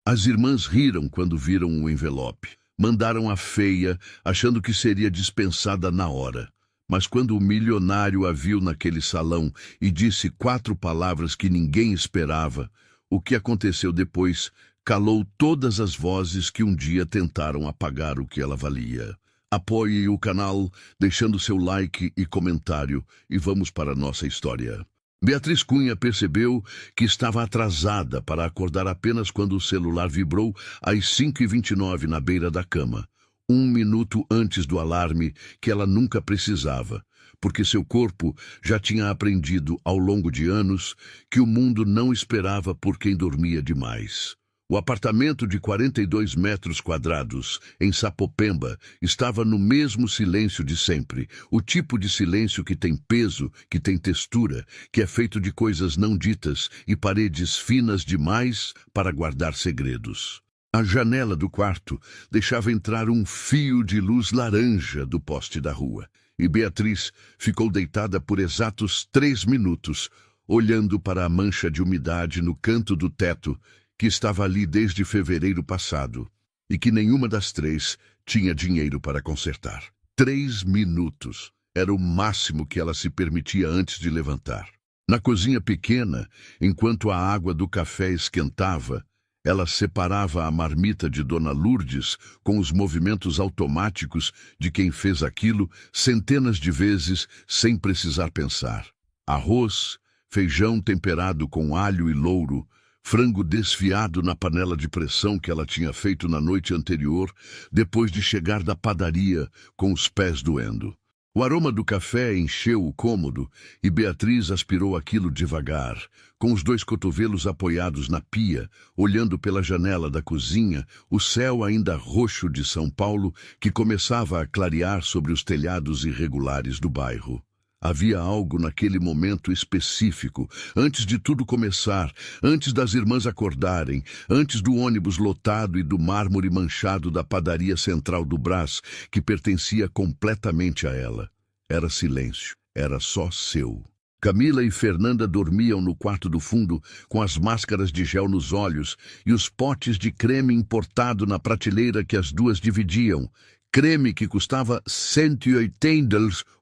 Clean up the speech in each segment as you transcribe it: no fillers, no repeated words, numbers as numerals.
As irmãs riram quando viram o envelope. Mandaram a feia, achando que seria dispensada na hora. Mas quando o milionário a viu naquele salão e disse 4 palavras que ninguém esperava, o que aconteceu depois calou todas as vozes que um dia tentaram apagar o que ela valia. Apoie o canal, deixando seu like e comentário, e vamos para a nossa história. Beatriz Cunha percebeu que estava atrasada para acordar apenas quando o celular vibrou às 5h29 na beira da cama. 1 minuto antes do alarme que ela nunca precisava, porque seu corpo já tinha aprendido ao longo de anos que o mundo não esperava por quem dormia demais. O apartamento de 42 metros quadrados, em Sapopemba, estava no mesmo silêncio de sempre, o tipo de silêncio que tem peso, que tem textura, que é feito de coisas não ditas e paredes finas demais para guardar segredos. A janela do quarto deixava entrar um fio de luz laranja do poste da rua, e Beatriz ficou deitada por exatos 3 minutos, olhando para a mancha de umidade no canto do teto, que estava ali desde fevereiro passado, e que nenhuma das 3 tinha dinheiro para consertar. 3 minutos era o máximo que ela se permitia antes de levantar. Na cozinha pequena, enquanto a água do café esquentava, ela separava a marmita de Dona Lourdes com os movimentos automáticos de quem fez aquilo centenas de vezes sem precisar pensar. Arroz, feijão temperado com alho e louro, frango desfiado na panela de pressão que ela tinha feito na noite anterior, depois de chegar da padaria com os pés doendo. O aroma do café encheu o cômodo e Beatriz aspirou aquilo devagar, com os 2 cotovelos apoiados na pia, olhando pela janela da cozinha, o céu ainda roxo de São Paulo que começava a clarear sobre os telhados irregulares do bairro. Havia algo naquele momento específico, antes de tudo começar, antes das irmãs acordarem, antes do ônibus lotado e do mármore manchado da padaria central do Brás, que pertencia completamente a ela. Era silêncio, era só seu. Camila e Fernanda dormiam no quarto do fundo, com as máscaras de gel nos olhos e os potes de creme importado na prateleira que as duas dividiam. Creme que custava 180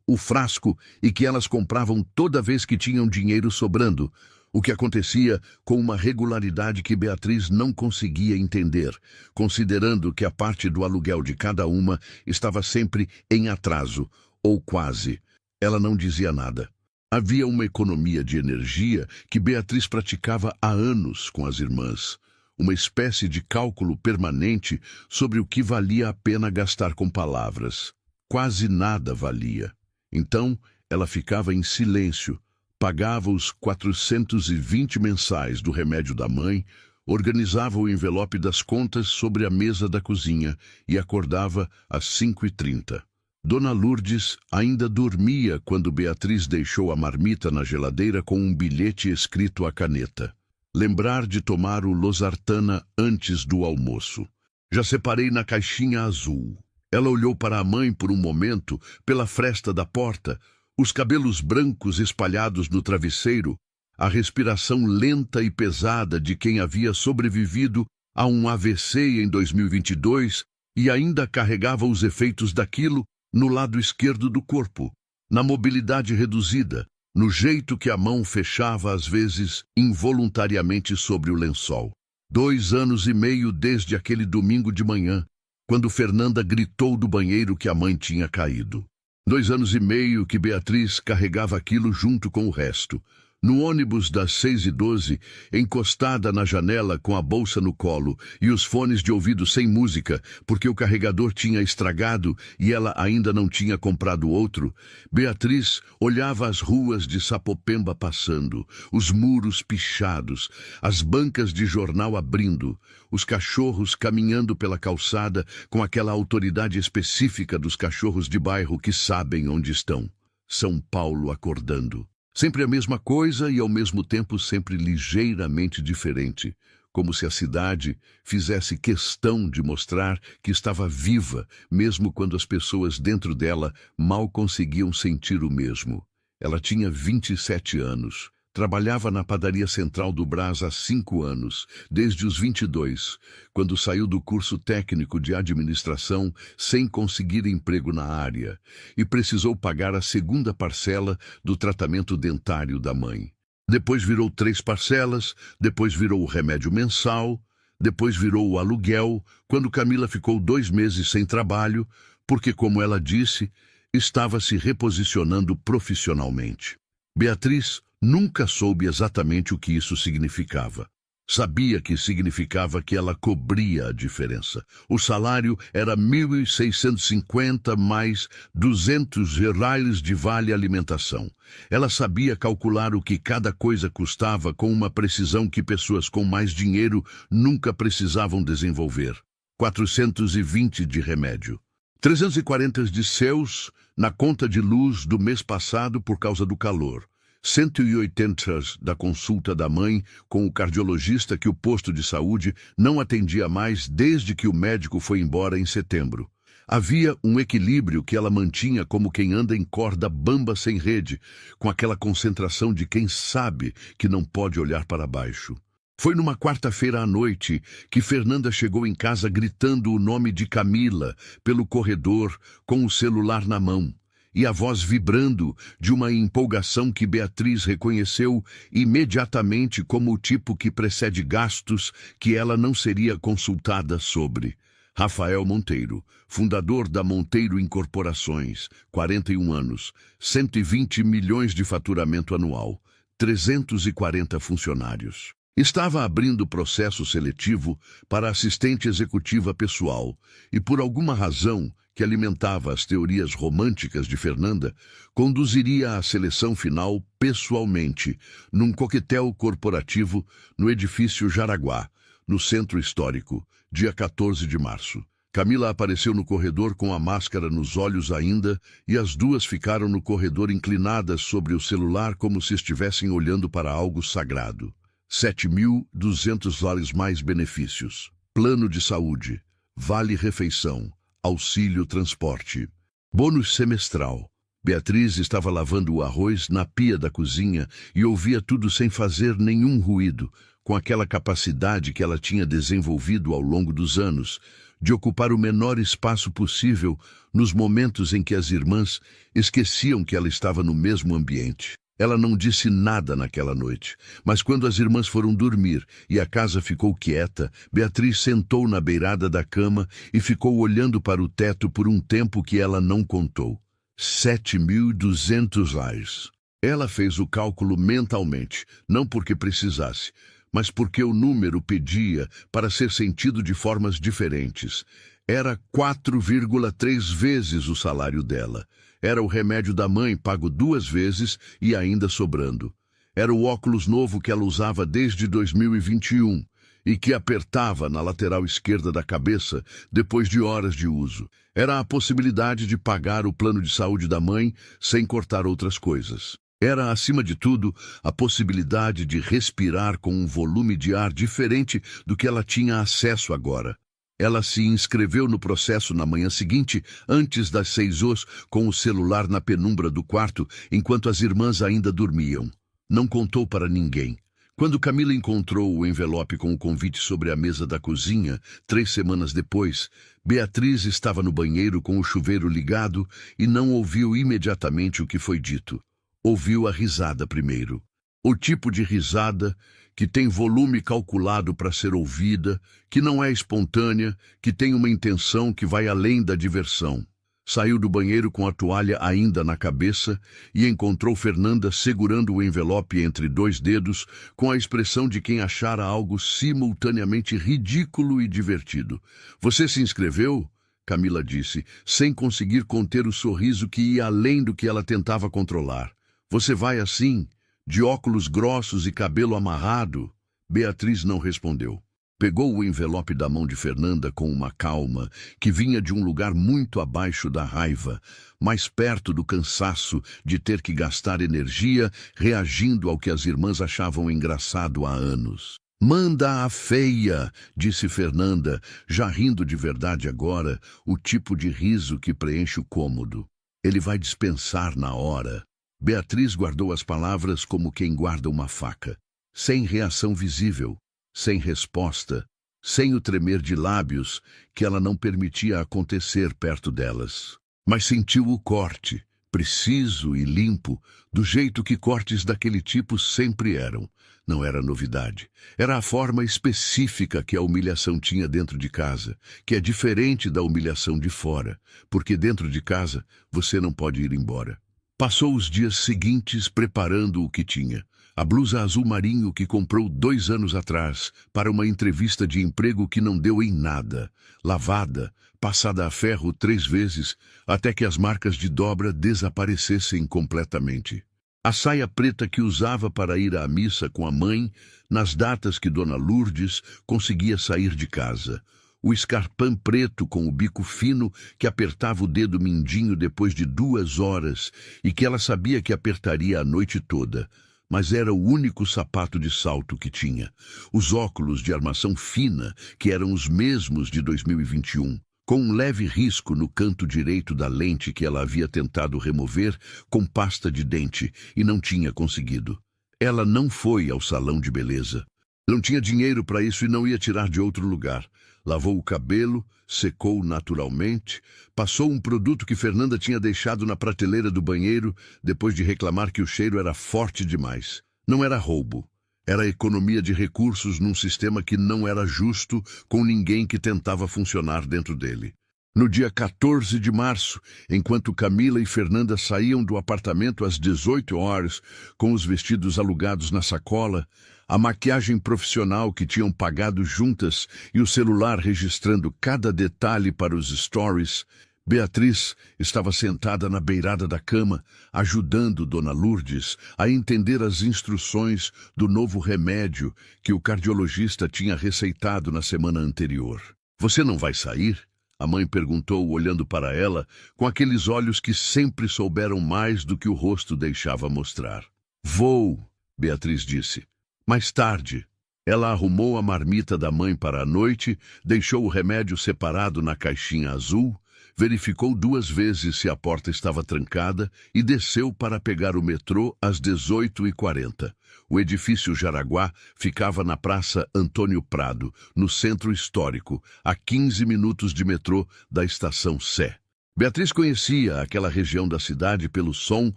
o frasco e que elas compravam toda vez que tinham dinheiro sobrando, o que acontecia com uma regularidade que Beatriz não conseguia entender, considerando que a parte do aluguel de cada uma estava sempre em atraso, ou quase. Ela não dizia nada. Havia uma economia de energia que Beatriz praticava há anos com as irmãs. Uma espécie de cálculo permanente sobre o que valia a pena gastar com palavras. Quase nada valia. Então, ela ficava em silêncio, pagava os 420 mensais do remédio da mãe, organizava o envelope das contas sobre a mesa da cozinha e acordava às 5h30. Dona Lourdes ainda dormia quando Beatriz deixou a marmita na geladeira com um bilhete escrito à caneta. Lembrar de tomar o losartana antes do almoço. Já separei na caixinha azul. Ela olhou para a mãe por um momento, pela fresta da porta, os cabelos brancos espalhados no travesseiro, a respiração lenta e pesada de quem havia sobrevivido a um AVC em 2022 e ainda carregava os efeitos daquilo no lado esquerdo do corpo, na mobilidade reduzida, no jeito que a mão fechava às vezes involuntariamente sobre o lençol. 2 anos e meio desde aquele domingo de manhã, quando Fernanda gritou do banheiro que a mãe tinha caído. 2 anos e meio que Beatriz carregava aquilo junto com o resto. No ônibus das 6h12, encostada na janela com a bolsa no colo e os fones de ouvido sem música, porque o carregador tinha estragado e ela ainda não tinha comprado outro, Beatriz olhava as ruas de Sapopemba passando, os muros pichados, as bancas de jornal abrindo, os cachorros caminhando pela calçada com aquela autoridade específica dos cachorros de bairro que sabem onde estão. São Paulo acordando. Sempre a mesma coisa e ao mesmo tempo sempre ligeiramente diferente, como se a cidade fizesse questão de mostrar que estava viva, mesmo quando as pessoas dentro dela mal conseguiam sentir o mesmo. Ela tinha 27 anos, Trabalhava na padaria central do Brás há 5 anos, desde os 22, quando saiu do curso técnico de administração sem conseguir emprego na área e precisou pagar a segunda parcela do tratamento dentário da mãe. Depois virou 3 parcelas, depois virou o remédio mensal, depois virou o aluguel, quando Camila ficou 2 meses sem trabalho, porque, como ela disse, estava se reposicionando profissionalmente. Beatriz nunca soube exatamente o que isso significava. Sabia que significava que ela cobria a diferença. O salário era 1.650 mais 200 reais de vale alimentação. Ela sabia calcular o que cada coisa custava com uma precisão que pessoas com mais dinheiro nunca precisavam desenvolver. 420 de remédio. 340 de seus na conta de luz do mês passado por causa do calor. 180 da consulta da mãe com o cardiologista que o posto de saúde não atendia mais desde que o médico foi embora em setembro. Havia um equilíbrio que ela mantinha como quem anda em corda bamba sem rede, com aquela concentração de quem sabe que não pode olhar para baixo. Foi numa quarta-feira à noite que Fernanda chegou em casa gritando o nome de Camila pelo corredor com o celular na mão. E a voz vibrando de uma empolgação que Beatriz reconheceu imediatamente como o tipo que precede gastos que ela não seria consultada sobre. Rafael Monteiro, fundador da Monteiro Incorporações, 41 anos, 120 milhões de faturamento anual, 340 funcionários. Estava abrindo processo seletivo para assistente executiva pessoal e, por alguma razão que alimentava as teorias românticas de Fernanda, conduziria a seleção final pessoalmente, num coquetel corporativo no edifício Jaraguá, no Centro Histórico, dia 14 de março. Camila apareceu no corredor com a máscara nos olhos ainda e as duas ficaram no corredor inclinadas sobre o celular como se estivessem olhando para algo sagrado. 7.200 dólares mais benefícios. Plano de saúde. Vale refeição. Auxílio transporte. Bônus semestral. Beatriz estava lavando o arroz na pia da cozinha e ouvia tudo sem fazer nenhum ruído, com aquela capacidade que ela tinha desenvolvido ao longo dos anos, de ocupar o menor espaço possível nos momentos em que as irmãs esqueciam que ela estava no mesmo ambiente. Ela não disse nada naquela noite, mas quando as irmãs foram dormir e a casa ficou quieta, Beatriz sentou na beirada da cama e ficou olhando para o teto por um tempo que ela não contou. 7.200 reais. Ela fez o cálculo mentalmente, não porque precisasse, mas porque o número pedia para ser sentido de formas diferentes. Era 4,3 vezes o salário dela. Era o remédio da mãe pago 2 vezes e ainda sobrando. Era o óculos novo que ela usava desde 2021 e que apertava na lateral esquerda da cabeça depois de horas de uso. Era a possibilidade de pagar o plano de saúde da mãe sem cortar outras coisas. Era, acima de tudo, a possibilidade de respirar com um volume de ar diferente do que ela tinha acesso agora. Ela se inscreveu no processo na manhã seguinte, antes das 6 horas, com o celular na penumbra do quarto, enquanto as irmãs ainda dormiam. Não contou para ninguém. Quando Camila encontrou o envelope com o convite sobre a mesa da cozinha, 3 semanas depois, Beatriz estava no banheiro com o chuveiro ligado e não ouviu imediatamente o que foi dito. Ouviu a risada primeiro. O tipo de risada que tem volume calculado para ser ouvida, que não é espontânea, que tem uma intenção que vai além da diversão. Saiu do banheiro com a toalha ainda na cabeça e encontrou Fernanda segurando o envelope entre 2 dedos, com a expressão de quem achara algo simultaneamente ridículo e divertido. "Você se inscreveu?" Camila disse, sem conseguir conter o sorriso que ia além do que ela tentava controlar. "Você vai assim, de óculos grossos e cabelo amarrado?" Beatriz não respondeu. Pegou o envelope da mão de Fernanda com uma calma que vinha de um lugar muito abaixo da raiva, mais perto do cansaço de ter que gastar energia reagindo ao que as irmãs achavam engraçado há anos. "Manda a feia", disse Fernanda, já rindo de verdade agora, o tipo de riso que preenche o cômodo. "Ele vai dispensar na hora." Beatriz guardou as palavras como quem guarda uma faca, sem reação visível, sem resposta, sem o tremer de lábios que ela não permitia acontecer perto delas. Mas sentiu o corte, preciso e limpo, do jeito que cortes daquele tipo sempre eram. Não era novidade. Era a forma específica que a humilhação tinha dentro de casa, que é diferente da humilhação de fora, porque dentro de casa você não pode ir embora. Passou os dias seguintes preparando o que tinha. A blusa azul marinho que comprou 2 anos atrás para uma entrevista de emprego que não deu em nada. Lavada, passada a ferro 3 vezes, até que as marcas de dobra desaparecessem completamente. A saia preta que usava para ir à missa com a mãe, nas datas que Dona Lourdes conseguia sair de casa. O escarpão preto com o bico fino que apertava o dedo mindinho depois de 2 horas e que ela sabia que apertaria a noite toda. Mas era o único sapato de salto que tinha. Os óculos de armação fina, que eram os mesmos de 2021, com um leve risco no canto direito da lente que ela havia tentado remover com pasta de dente e não tinha conseguido. Ela não foi ao salão de beleza. Não tinha dinheiro para isso e não ia tirar de outro lugar. Lavou o cabelo, secou naturalmente, passou um produto que Fernanda tinha deixado na prateleira do banheiro depois de reclamar que o cheiro era forte demais. Não era roubo. Era economia de recursos num sistema que não era justo com ninguém que tentava funcionar dentro dele. No dia 14 de março, enquanto Camila e Fernanda saíam do apartamento às 18 horas, com os vestidos alugados na sacola, a maquiagem profissional que tinham pagado juntas e o celular registrando cada detalhe para os stories, Beatriz estava sentada na beirada da cama, ajudando Dona Lourdes a entender as instruções do novo remédio que o cardiologista tinha receitado na semana anterior. "Você não vai sair?" A mãe perguntou, olhando para ela com aqueles olhos que sempre souberam mais do que o rosto deixava mostrar. "Vou", Beatriz disse. Mais tarde, ela arrumou a marmita da mãe para a noite, deixou o remédio separado na caixinha azul, verificou 2 vezes se a porta estava trancada e desceu para pegar o metrô às 18h40. O edifício Jaraguá ficava na Praça Antônio Prado, no centro histórico, a 15 minutos de metrô da estação Sé. Beatriz conhecia aquela região da cidade pelo som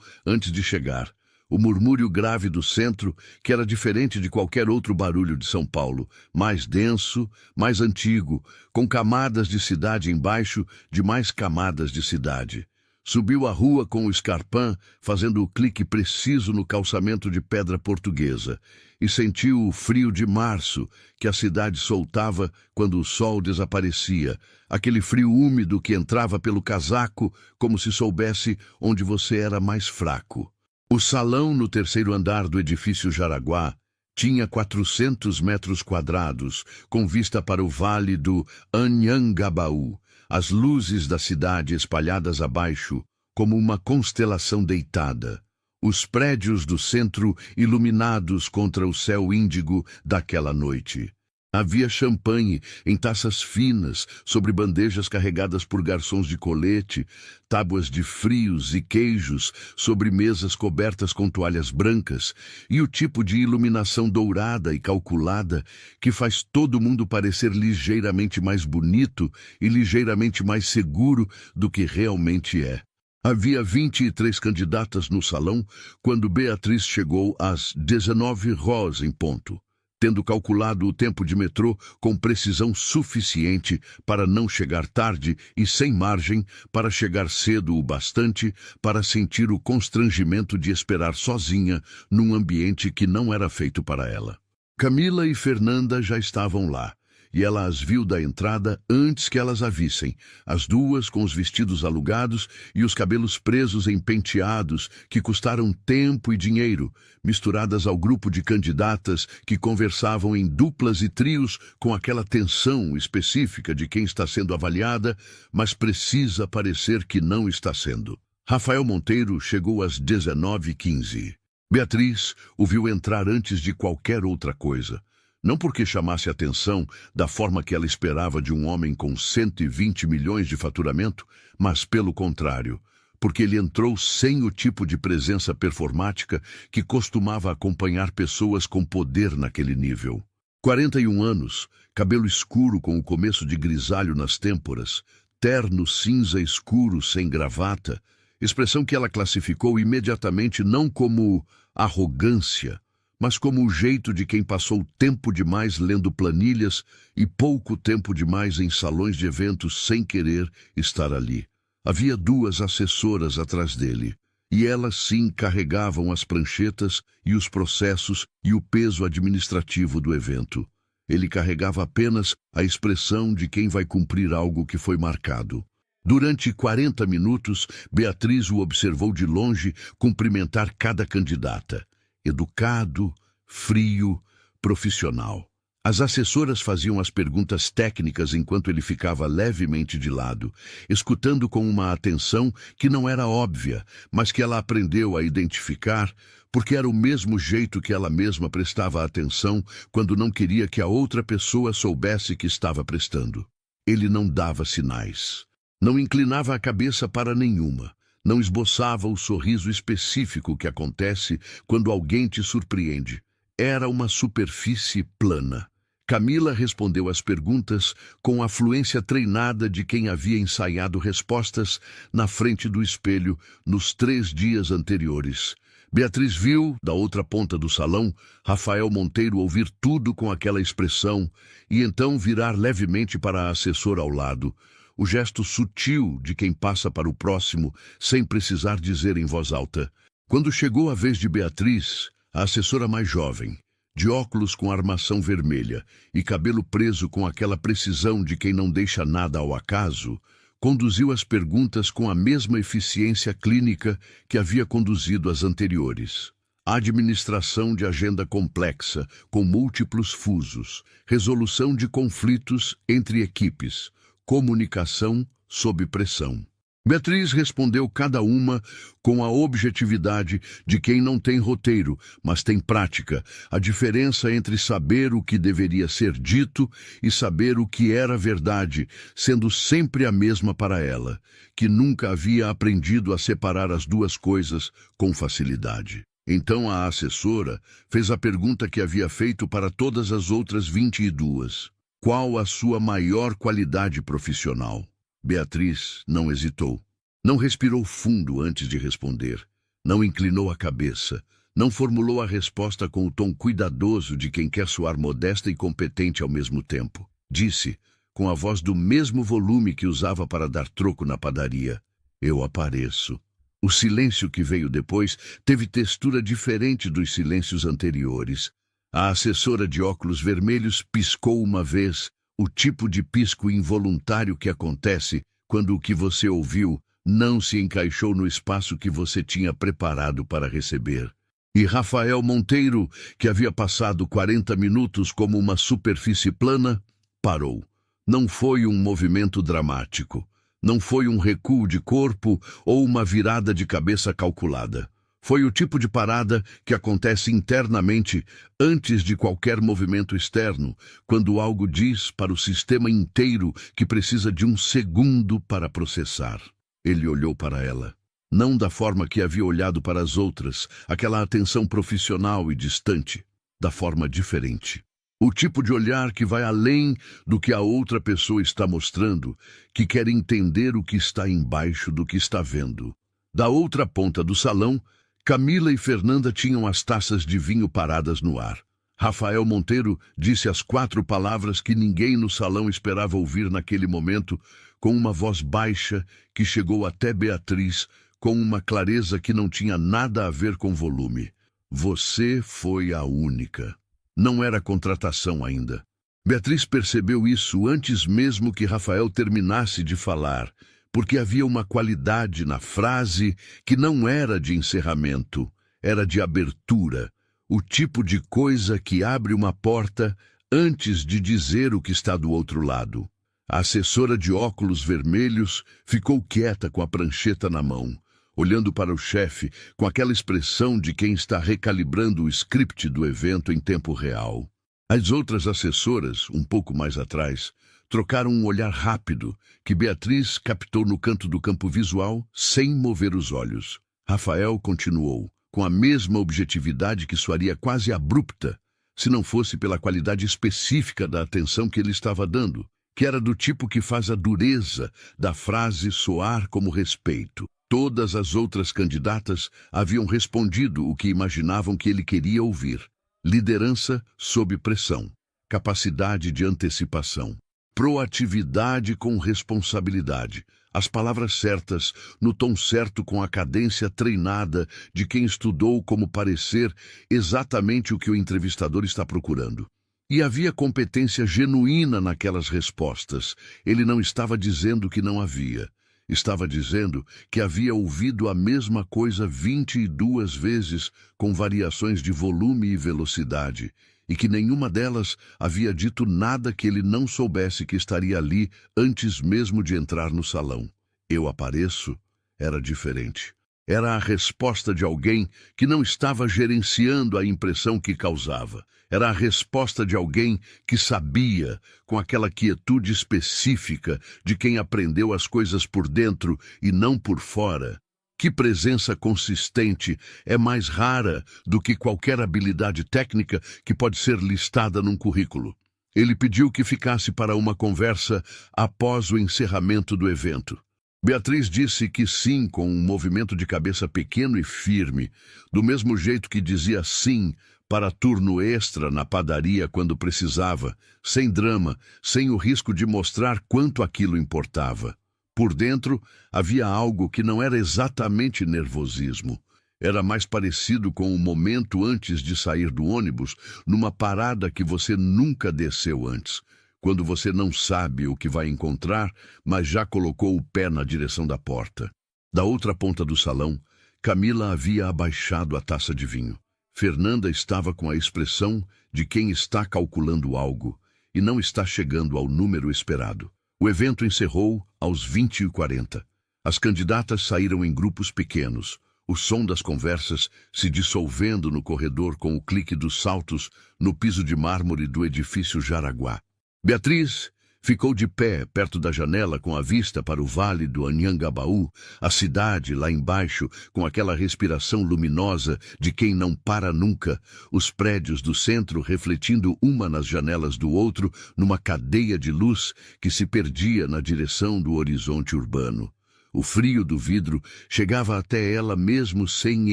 antes de chegar. O murmúrio grave do centro, que era diferente de qualquer outro barulho de São Paulo, mais denso, mais antigo, com camadas de cidade embaixo de mais camadas de cidade. Subiu a rua com o escarpão, fazendo o clique preciso no calçamento de pedra portuguesa, e sentiu o frio de março que a cidade soltava quando o sol desaparecia, aquele frio úmido que entrava pelo casaco como se soubesse onde você era mais fraco. O salão no 3º andar do edifício Jaraguá tinha 400 metros quadrados, com vista para o vale do Anhangabaú, as luzes da cidade espalhadas abaixo, como uma constelação deitada, os prédios do centro iluminados contra o céu índigo daquela noite. Havia champanhe em taças finas, sobre bandejas carregadas por garçons de colete, tábuas de frios e queijos sobre mesas cobertas com toalhas brancas, e o tipo de iluminação dourada e calculada que faz todo mundo parecer ligeiramente mais bonito e ligeiramente mais seguro do que realmente é. Havia 23 candidatas no salão quando Beatriz chegou às 19h em ponto, tendo calculado o tempo de metrô com precisão suficiente para não chegar tarde e sem margem para chegar cedo o bastante para sentir o constrangimento de esperar sozinha num ambiente que não era feito para ela. Camila e Fernanda já estavam lá, e ela as viu da entrada antes que elas a vissem, as duas com os vestidos alugados e os cabelos presos em penteados que custaram tempo e dinheiro, misturadas ao grupo de candidatas que conversavam em duplas e trios com aquela tensão específica de quem está sendo avaliada, mas precisa parecer que não está sendo. Rafael Monteiro chegou às 19h15. Beatriz o viu entrar antes de qualquer outra coisa. Não porque chamasse atenção da forma que ela esperava de um homem com 120 milhões de faturamento, mas pelo contrário, porque ele entrou sem o tipo de presença performática que costumava acompanhar pessoas com poder naquele nível. 41 anos, cabelo escuro com o começo de grisalho nas têmporas, terno cinza escuro sem gravata, expressão que ela classificou imediatamente não como arrogância, mas como o jeito de quem passou tempo demais lendo planilhas e pouco tempo demais em salões de eventos sem querer estar ali. Havia 2 assessoras atrás dele, e elas sim carregavam as pranchetas e os processos e o peso administrativo do evento. Ele carregava apenas a expressão de quem vai cumprir algo que foi marcado. Durante 40 minutos, Beatriz o observou de longe cumprimentar cada candidata. Educado, frio, profissional. As assessoras faziam as perguntas técnicas enquanto ele ficava levemente de lado, escutando com uma atenção que não era óbvia, mas que ela aprendeu a identificar, porque era o mesmo jeito que ela mesma prestava atenção quando não queria que a outra pessoa soubesse que estava prestando. Ele não dava sinais. Não inclinava a cabeça para nenhuma. Não esboçava o sorriso específico que acontece quando alguém te surpreende. Era uma superfície plana. Camila respondeu às perguntas com a fluência treinada de quem havia ensaiado respostas na frente do espelho nos 3 dias anteriores. Beatriz viu, da outra ponta do salão, Rafael Monteiro ouvir tudo com aquela expressão e então virar levemente para a assessora ao lado. O gesto sutil de quem passa para o próximo sem precisar dizer em voz alta. Quando chegou a vez de Beatriz, a assessora mais jovem, de óculos com armação vermelha e cabelo preso com aquela precisão de quem não deixa nada ao acaso, conduziu as perguntas com a mesma eficiência clínica que havia conduzido as anteriores. Administração de agenda complexa, com múltiplos fusos, resolução de conflitos entre equipes, comunicação sob pressão. Beatriz respondeu cada uma com a objetividade de quem não tem roteiro, mas tem prática, a diferença entre saber o que deveria ser dito e saber o que era verdade, sendo sempre a mesma para ela, que nunca havia aprendido a separar as 2 coisas com facilidade. Então a assessora fez a pergunta que havia feito para todas as outras 22. Qual a sua maior qualidade profissional? Beatriz não hesitou. Não respirou fundo antes de responder. Não inclinou a cabeça. Não formulou a resposta com o tom cuidadoso de quem quer soar modesta e competente ao mesmo tempo. Disse, com a voz do mesmo volume que usava para dar troco na padaria: eu apareço. O silêncio que veio depois teve textura diferente dos silêncios anteriores. A assessora de óculos vermelhos piscou uma vez, o tipo de pisco involuntário que acontece quando o que você ouviu não se encaixou no espaço que você tinha preparado para receber. E Rafael Monteiro, que havia passado 40 minutos como uma superfície plana, parou. Não foi um movimento dramático. Não foi um recuo de corpo ou uma virada de cabeça calculada. Foi o tipo de parada que acontece internamente antes de qualquer movimento externo, quando algo diz para o sistema inteiro que precisa de um segundo para processar. Ele olhou para ela. Não da forma que havia olhado para as outras, aquela atenção profissional e distante, da forma diferente. O tipo de olhar que vai além do que a outra pessoa está mostrando, que quer entender o que está embaixo do que está vendo. Da outra ponta do salão, Camila e Fernanda tinham as taças de vinho paradas no ar. Rafael Monteiro disse as 4 palavras que ninguém no salão esperava ouvir naquele momento, com uma voz baixa que chegou até Beatriz, com uma clareza que não tinha nada a ver com volume. Você foi a única. Não era contratação ainda. Beatriz percebeu isso antes mesmo que Rafael terminasse de falar, porque havia uma qualidade na frase que não era de encerramento, era de abertura, o tipo de coisa que abre uma porta antes de dizer o que está do outro lado. A assessora de óculos vermelhos ficou quieta com a prancheta na mão, olhando para o chefe com aquela expressão de quem está recalibrando o script do evento em tempo real. As outras assessoras, um pouco mais atrás, Trocaram um olhar rápido, que Beatriz captou no canto do campo visual, sem mover os olhos. Rafael continuou, com a mesma objetividade que soaria quase abrupta, se não fosse pela qualidade específica da atenção que ele estava dando, que era do tipo que faz a dureza da frase soar como respeito. Todas as outras candidatas haviam respondido o que imaginavam que ele queria ouvir: liderança sob pressão, capacidade de antecipação, proatividade com responsabilidade. As palavras certas, no tom certo, com a cadência treinada de quem estudou como parecer exatamente o que o entrevistador está procurando. E havia competência genuína naquelas respostas. Ele não estava dizendo que não havia. Estava dizendo que havia ouvido a mesma coisa 22 vezes, com variações de volume e velocidade, e que nenhuma delas havia dito nada que ele não soubesse que estaria ali antes mesmo de entrar no salão. Eu apareço era diferente. Era a resposta de alguém que não estava gerenciando a impressão que causava. Era a resposta de alguém que sabia, com aquela quietude específica de quem aprendeu as coisas por dentro e não por fora. Que presença consistente é mais rara do que qualquer habilidade técnica que pode ser listada num currículo. Ele pediu que ficasse para uma conversa após o encerramento do evento. Beatriz disse que sim, com um movimento de cabeça pequeno e firme, do mesmo jeito que dizia sim para turno extra na padaria quando precisava, sem drama, sem o risco de mostrar quanto aquilo importava. Por dentro, havia algo que não era exatamente nervosismo. Era mais parecido com o momento antes de sair do ônibus, numa parada que você nunca desceu antes, quando você não sabe o que vai encontrar, mas já colocou o pé na direção da porta. Da outra ponta do salão, Camila havia abaixado a taça de vinho. Fernanda estava com a expressão de quem está calculando algo e não está chegando ao número esperado. O evento encerrou aos 20h40. As candidatas saíram em grupos pequenos, o som das conversas se dissolvendo no corredor com o clique dos saltos no piso de mármore do edifício Jaraguá. Beatriz ficou de pé perto da janela com a vista para o vale do Anhangabaú, a cidade lá embaixo com aquela respiração luminosa de quem não para nunca, os prédios do centro refletindo uma nas janelas do outro numa cadeia de luz que se perdia na direção do horizonte urbano. O frio do vidro chegava até ela mesmo sem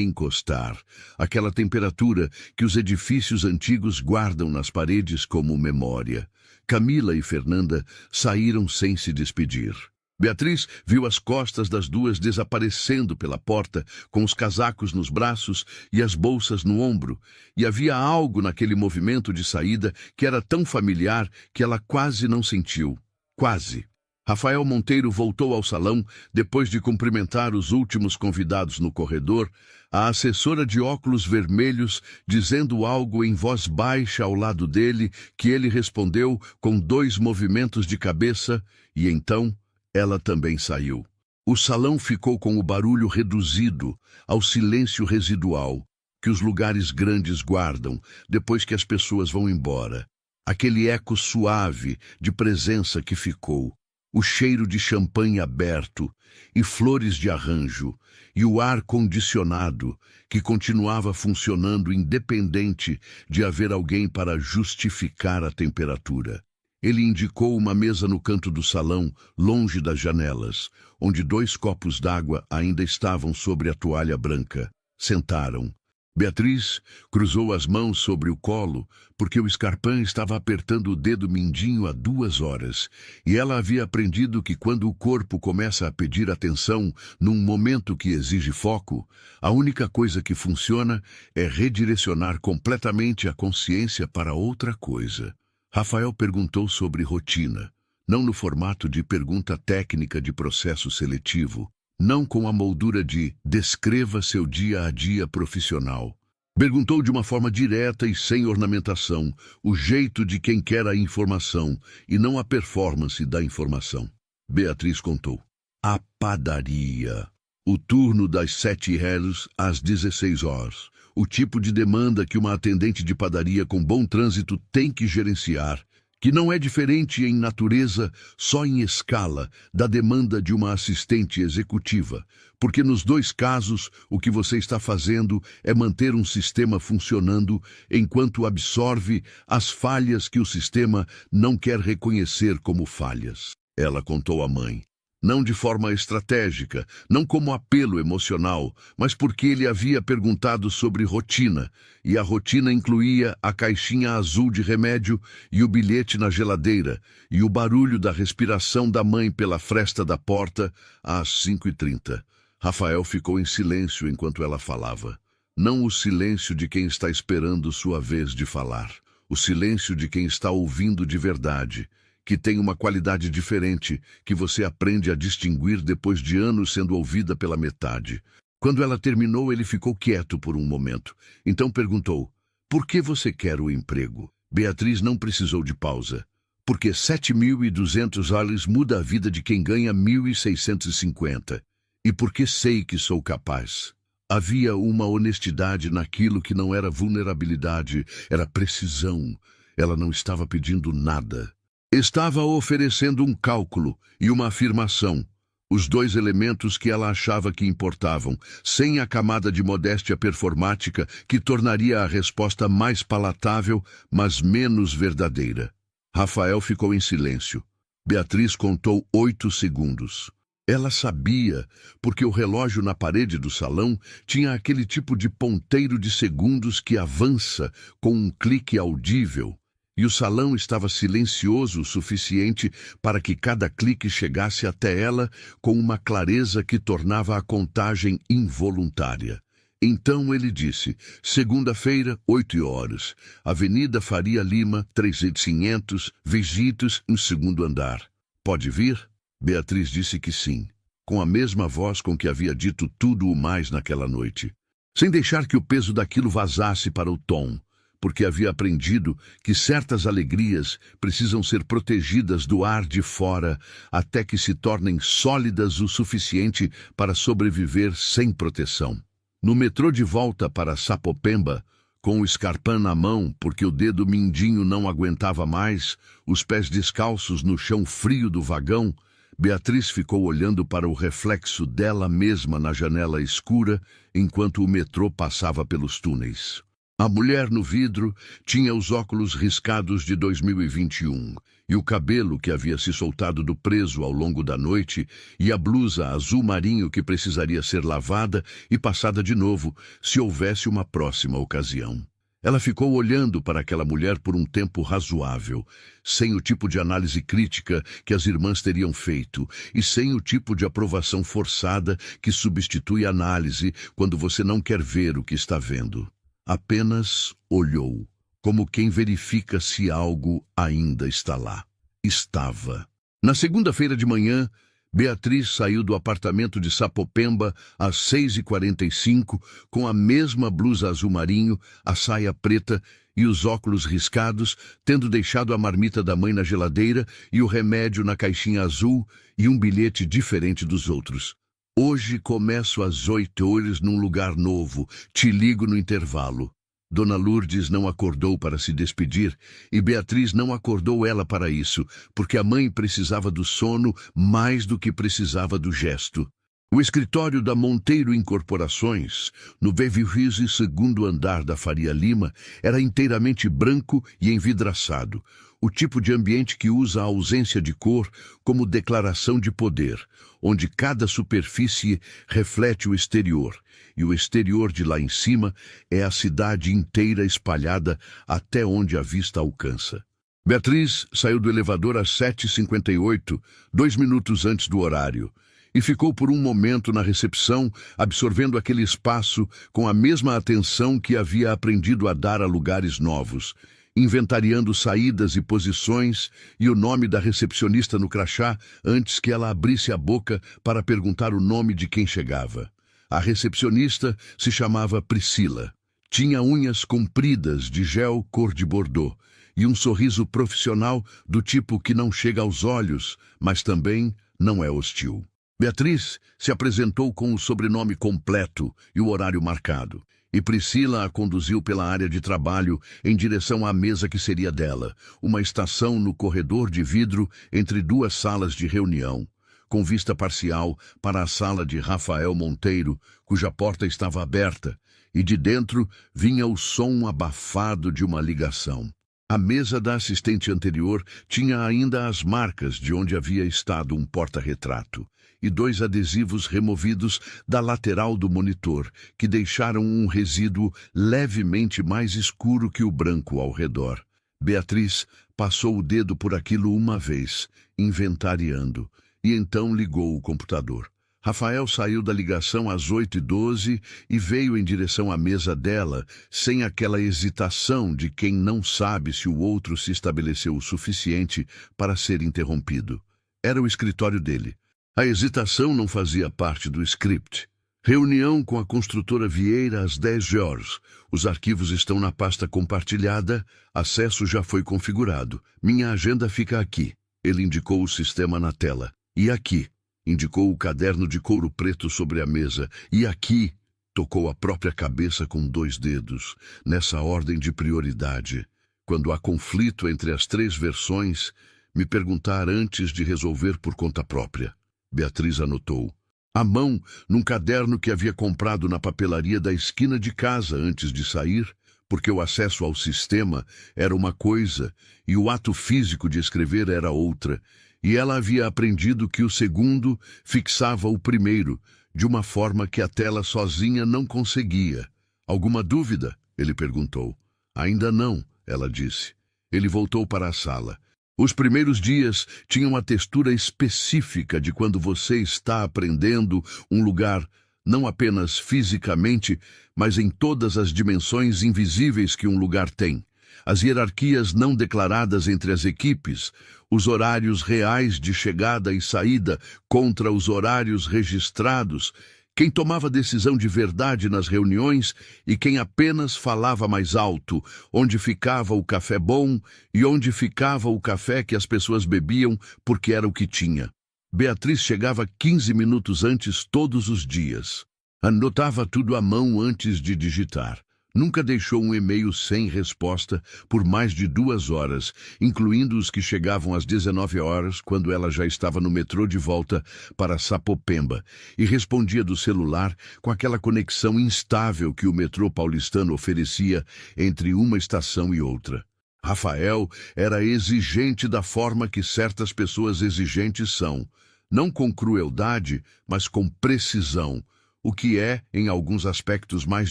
encostar, aquela temperatura que os edifícios antigos guardam nas paredes como memória. Camila e Fernanda saíram sem se despedir. Beatriz viu as costas das duas desaparecendo pela porta, com os casacos nos braços e as bolsas no ombro, e havia algo naquele movimento de saída que era tão familiar que ela quase não sentiu. Quase. Rafael Monteiro voltou ao salão depois de cumprimentar os últimos convidados no corredor, a assessora de óculos vermelhos dizendo algo em voz baixa ao lado dele, que ele respondeu com 2 movimentos de cabeça, e então ela também saiu. O salão ficou com o barulho reduzido ao silêncio residual que os lugares grandes guardam depois que as pessoas vão embora. Aquele eco suave de presença que ficou. O cheiro de champanhe aberto e flores de arranjo, e o ar condicionado que continuava funcionando independente de haver alguém para justificar a temperatura. Ele indicou uma mesa no canto do salão, longe das janelas, onde 2 copos d'água ainda estavam sobre a toalha branca. Sentaram. Beatriz cruzou as mãos sobre o colo, porque o Scarpin estava apertando o dedo mindinho há 2 horas, e ela havia aprendido que quando o corpo começa a pedir atenção num momento que exige foco, a única coisa que funciona é redirecionar completamente a consciência para outra coisa. Rafael perguntou sobre rotina, não no formato de pergunta técnica de processo seletivo, não com a moldura de descreva seu dia a dia profissional. Perguntou de uma forma direta e sem ornamentação, o jeito de quem quer a informação e não a performance da informação. Beatriz contou. A padaria. O turno das 7h às 16 horas. O tipo de demanda que uma atendente de padaria com bom trânsito tem que gerenciar, que não é diferente em natureza, só em escala, da demanda de uma assistente executiva, porque nos dois casos o que você está fazendo é manter um sistema funcionando enquanto absorve as falhas que o sistema não quer reconhecer como falhas. Ela contou à mãe. Não de forma estratégica, não como apelo emocional, mas porque ele havia perguntado sobre rotina, e a rotina incluía a caixinha azul de remédio e o bilhete na geladeira, e o barulho da respiração da mãe pela fresta da porta às 5h30. Rafael ficou em silêncio enquanto ela falava. Não o silêncio de quem está esperando sua vez de falar, o silêncio de quem está ouvindo de verdade, que tem uma qualidade diferente, que você aprende a distinguir depois de anos sendo ouvida pela metade. Quando ela terminou, ele ficou quieto por um momento. Então perguntou, por que você quer o emprego? Beatriz não precisou de pausa. Porque $7.200 muda a vida de quem ganha 1.650. E porque sei que sou capaz. Havia uma honestidade naquilo que não era vulnerabilidade, era precisão. Ela não estava pedindo nada. Estava oferecendo um cálculo e uma afirmação, os dois elementos que ela achava que importavam, sem a camada de modéstia performática que tornaria a resposta mais palatável, mas menos verdadeira. Rafael ficou em silêncio. Beatriz contou 8 segundos. Ela sabia, porque o relógio na parede do salão tinha aquele tipo de ponteiro de segundos que avança com um clique audível. E o salão estava silencioso o suficiente para que cada clique chegasse até ela com uma clareza que tornava a contagem involuntária. Então ele disse, segunda-feira, 8h, Avenida Faria Lima, 3500, Vegitos, no 2º andar. Pode vir? Beatriz disse que sim, com a mesma voz com que havia dito tudo o mais naquela noite, sem deixar que o peso daquilo vazasse para o tom, porque havia aprendido que certas alegrias precisam ser protegidas do ar de fora até que se tornem sólidas o suficiente para sobreviver sem proteção. No metrô de volta para Sapopemba, com o Scarpan na mão porque o dedo mindinho não aguentava mais, os pés descalços no chão frio do vagão, Beatriz ficou olhando para o reflexo dela mesma na janela escura enquanto o metrô passava pelos túneis. A mulher no vidro tinha os óculos riscados de 2021 e o cabelo que havia se soltado do preso ao longo da noite e a blusa azul marinho que precisaria ser lavada e passada de novo se houvesse uma próxima ocasião. Ela ficou olhando para aquela mulher por um tempo razoável, sem o tipo de análise crítica que as irmãs teriam feito e sem o tipo de aprovação forçada que substitui análise quando você não quer ver o que está vendo. Apenas olhou, como quem verifica se algo ainda está lá. Estava. Na segunda-feira de manhã, Beatriz saiu do apartamento de Sapopemba às 6h45 com a mesma blusa azul marinho, a saia preta e os óculos riscados, tendo deixado a marmita da mãe na geladeira e o remédio na caixinha azul e um bilhete diferente dos outros. Hoje começo às 8h num lugar novo. Te ligo no intervalo. Dona Lourdes não acordou para se despedir e Beatriz não acordou ela para isso, porque a mãe precisava do sono mais do que precisava do gesto. O escritório da Monteiro Incorporações, no Beverrise 2º andar da Faria Lima, era inteiramente branco e envidraçado, o tipo de ambiente que usa a ausência de cor como declaração de poder, onde cada superfície reflete o exterior, e o exterior de lá em cima é a cidade inteira espalhada até onde a vista alcança. Beatriz saiu do elevador às 7h58, 2 minutos antes do horário, e ficou por um momento na recepção, absorvendo aquele espaço com a mesma atenção que havia aprendido a dar a lugares novos, inventariando saídas e posições e o nome da recepcionista no crachá antes que ela abrisse a boca para perguntar o nome de quem chegava. A recepcionista se chamava Priscila. Tinha unhas compridas de gel cor de bordô e um sorriso profissional do tipo que não chega aos olhos, mas também não é hostil. Beatriz se apresentou com o sobrenome completo e o horário marcado, e Priscila a conduziu pela área de trabalho em direção à mesa que seria dela, uma estação no corredor de vidro entre duas salas de reunião, com vista parcial para a sala de Rafael Monteiro, cuja porta estava aberta, e de dentro vinha o som abafado de uma ligação. A mesa da assistente anterior tinha ainda as marcas de onde havia estado um porta-retrato e 2 adesivos removidos da lateral do monitor, que deixaram um resíduo levemente mais escuro que o branco ao redor. Beatriz passou o dedo por aquilo uma vez, inventariando, e então ligou o computador. Rafael saiu da ligação às 8h12 e veio em direção à mesa dela, sem aquela hesitação de quem não sabe se o outro se estabeleceu o suficiente para ser interrompido. Era o escritório dele. A hesitação não fazia parte do script. Reunião com a construtora Vieira às 10h. Os arquivos estão na pasta compartilhada, acesso já foi configurado. Minha agenda fica aqui. Ele indicou o sistema na tela. E aqui. Indicou o caderno de couro preto sobre a mesa. E aqui, tocou a própria cabeça com 2 dedos, nessa ordem de prioridade. Quando há conflito entre as 3 versões, me perguntar antes de resolver por conta própria. Beatriz anotou. À mão, num caderno que havia comprado na papelaria da esquina de casa antes de sair, porque o acesso ao sistema era uma coisa e o ato físico de escrever era outra, e ela havia aprendido que o segundo fixava o primeiro, de uma forma que a tela sozinha não conseguia. Alguma dúvida? Ele perguntou. Ainda não, ela disse. Ele voltou para a sala. Os primeiros dias tinham a textura específica de quando você está aprendendo um lugar, não apenas fisicamente, mas em todas as dimensões invisíveis que um lugar tem. As hierarquias não declaradas entre as equipes, os horários reais de chegada e saída contra os horários registrados, quem tomava decisão de verdade nas reuniões e quem apenas falava mais alto, onde ficava o café bom e onde ficava o café que as pessoas bebiam porque era o que tinha. Beatriz chegava 15 minutos antes todos os dias. Anotava tudo à mão antes de digitar. Nunca deixou um e-mail sem resposta por mais de 2 horas, incluindo os que chegavam às 19h, quando ela já estava no metrô de volta para Sapopemba, e respondia do celular com aquela conexão instável que o metrô paulistano oferecia entre uma estação e outra. Rafael era exigente da forma que certas pessoas exigentes são, não com crueldade, mas com precisão, o que é, em alguns aspectos, mais